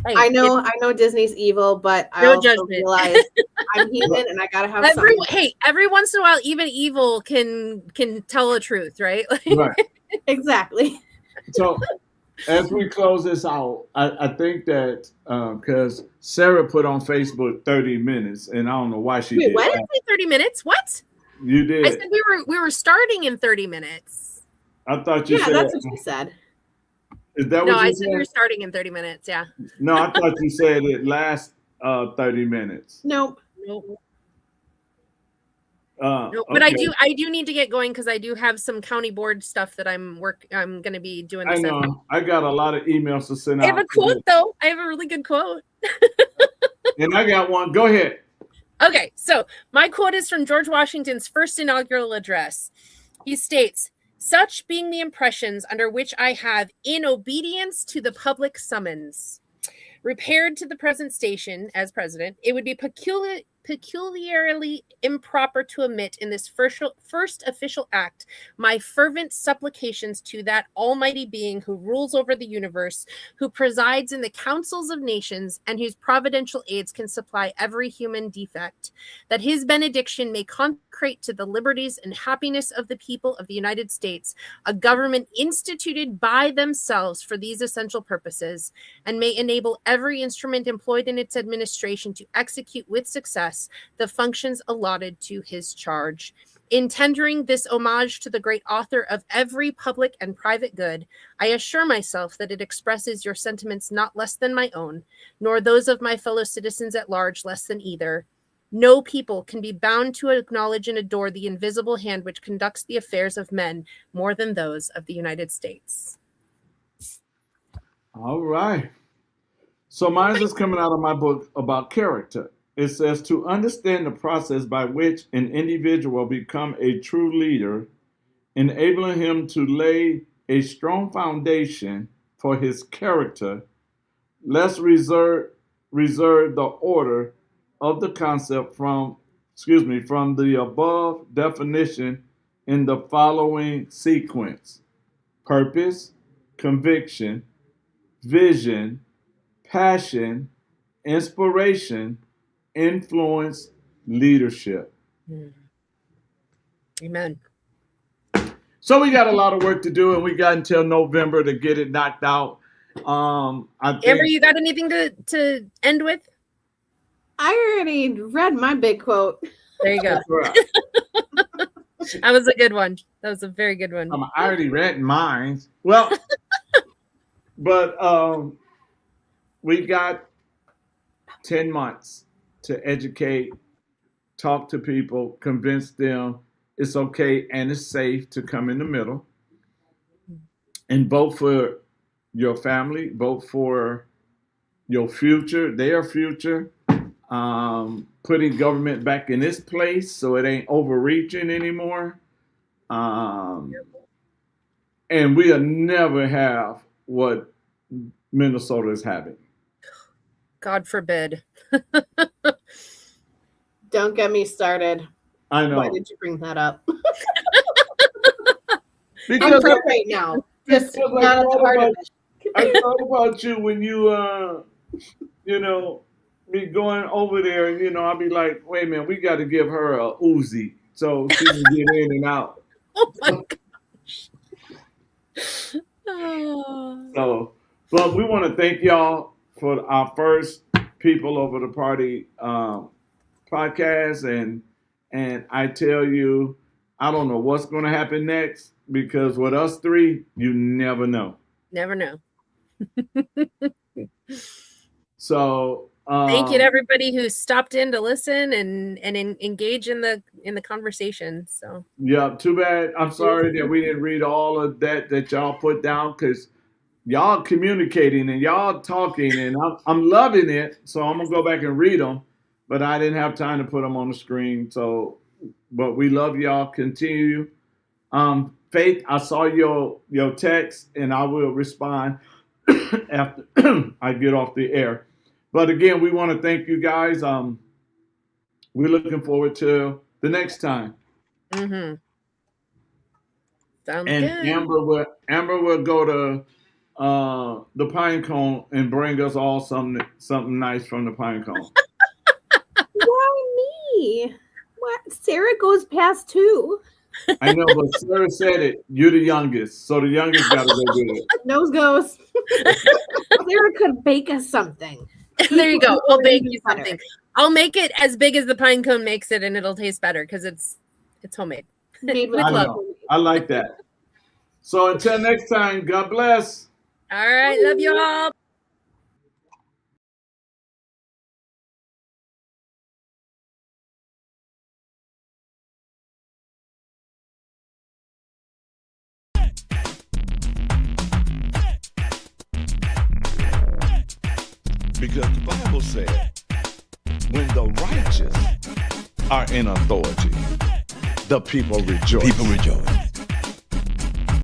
Hey, I know Disney's evil, but I No also judgment. realize I'm human and I gotta have something. Every once in a while, even evil can tell the truth, right? Right. Exactly. So as we close this out, I think that because Sarah put on Facebook 30 minutes, and I don't know why she did what? that. 30 minutes? What? You did. I said we were starting in 30 minutes. I thought you said. That's what you said. Is that No, what you I said? said we were starting in 30 minutes. Yeah. No, I thought you said it last 30 minutes. Nope. Nope. Okay. But I do need to get going because I do have some county board stuff that I'm going to be doing. I know. I got a lot of emails to send out. I have a quote though. I have a really good quote. And I got one. Go ahead. Okay, so my quote is from George Washington's first inaugural address. He states, "Such being the impressions under which I have, in obedience to the public summons, repaired to the present station as president, it would be peculiarly improper to omit in this first official act my fervent supplications to that almighty being who rules over the universe, who presides in the councils of nations, and whose providential aids can supply every human defect, that his benediction may consecrate to the liberties and happiness of the people of the United States a government instituted by themselves for these essential purposes, and may enable every instrument employed in its administration to execute with success the functions allotted to his charge. In tendering this homage to the great author of every public and private good, I assure myself that it expresses your sentiments not less than my own, nor those of my fellow citizens at large less than either. No people can be bound to acknowledge and adore the invisible hand which conducts the affairs of men more than those of the United States." All right. So mine is coming out of my book about character. It says, to understand the process by which an individual will become a true leader, enabling him to lay a strong foundation for his character, let's reserve the order of the concept from the above definition in the following sequence: purpose, conviction, vision, passion, inspiration, influence, leadership. Amen. So we got a lot of work to do, and we got until November to get it knocked out. I think, Amber, you got anything to end with? I already read my big quote. There you go. That was a good one. That was a very good one. I already read mine. Well, but we got 10 months to educate, talk to people, convince them it's okay and it's safe to come in the middle and vote for your family, vote for your future, their future, putting government back in its place so it ain't overreaching anymore. And we'll never have what Minnesota is having. God forbid. Don't get me started. I know. Why did you bring that up? I'm Because pro right now. Just not at the heart of it. I thought about you when you, be going over there, and, I'll be like, wait a minute, we got to give her a Uzi so she can get in and out. Oh my gosh. Oh. So, but we want to thank y'all for our first People Over the Party podcast, and I tell you, I don't know what's going to happen next because with us three, you never know. Never know. So thank you to everybody who stopped in to listen and engage in the conversation. So yeah, too bad. I'm sorry that we didn't read all of that y'all put down because y'all communicating and y'all talking, and I'm loving it. So I'm gonna go back and read them, but I didn't have time to put them on the screen. So, but we love y'all. Continue. Faith, I saw your text, and I will respond after I get off the air. But again, we want to thank you guys. We're looking forward to the next time. Sounds and good. Amber will go to the pine cone and bring us all something nice from the pine cone. Why me? What? Sarah goes past 2. I know, but Sarah said it. You're the youngest, so the youngest got to go do it. Nose goes. Sarah could bake us something. There you go. I'll bake you something. I'll make it as big as the pine cone makes it, and it'll taste better because it's homemade. Made with love. I like that. So until next time, God bless. All right, love you all. Because the Bible said, when the righteous are in authority, the people rejoice. People rejoice.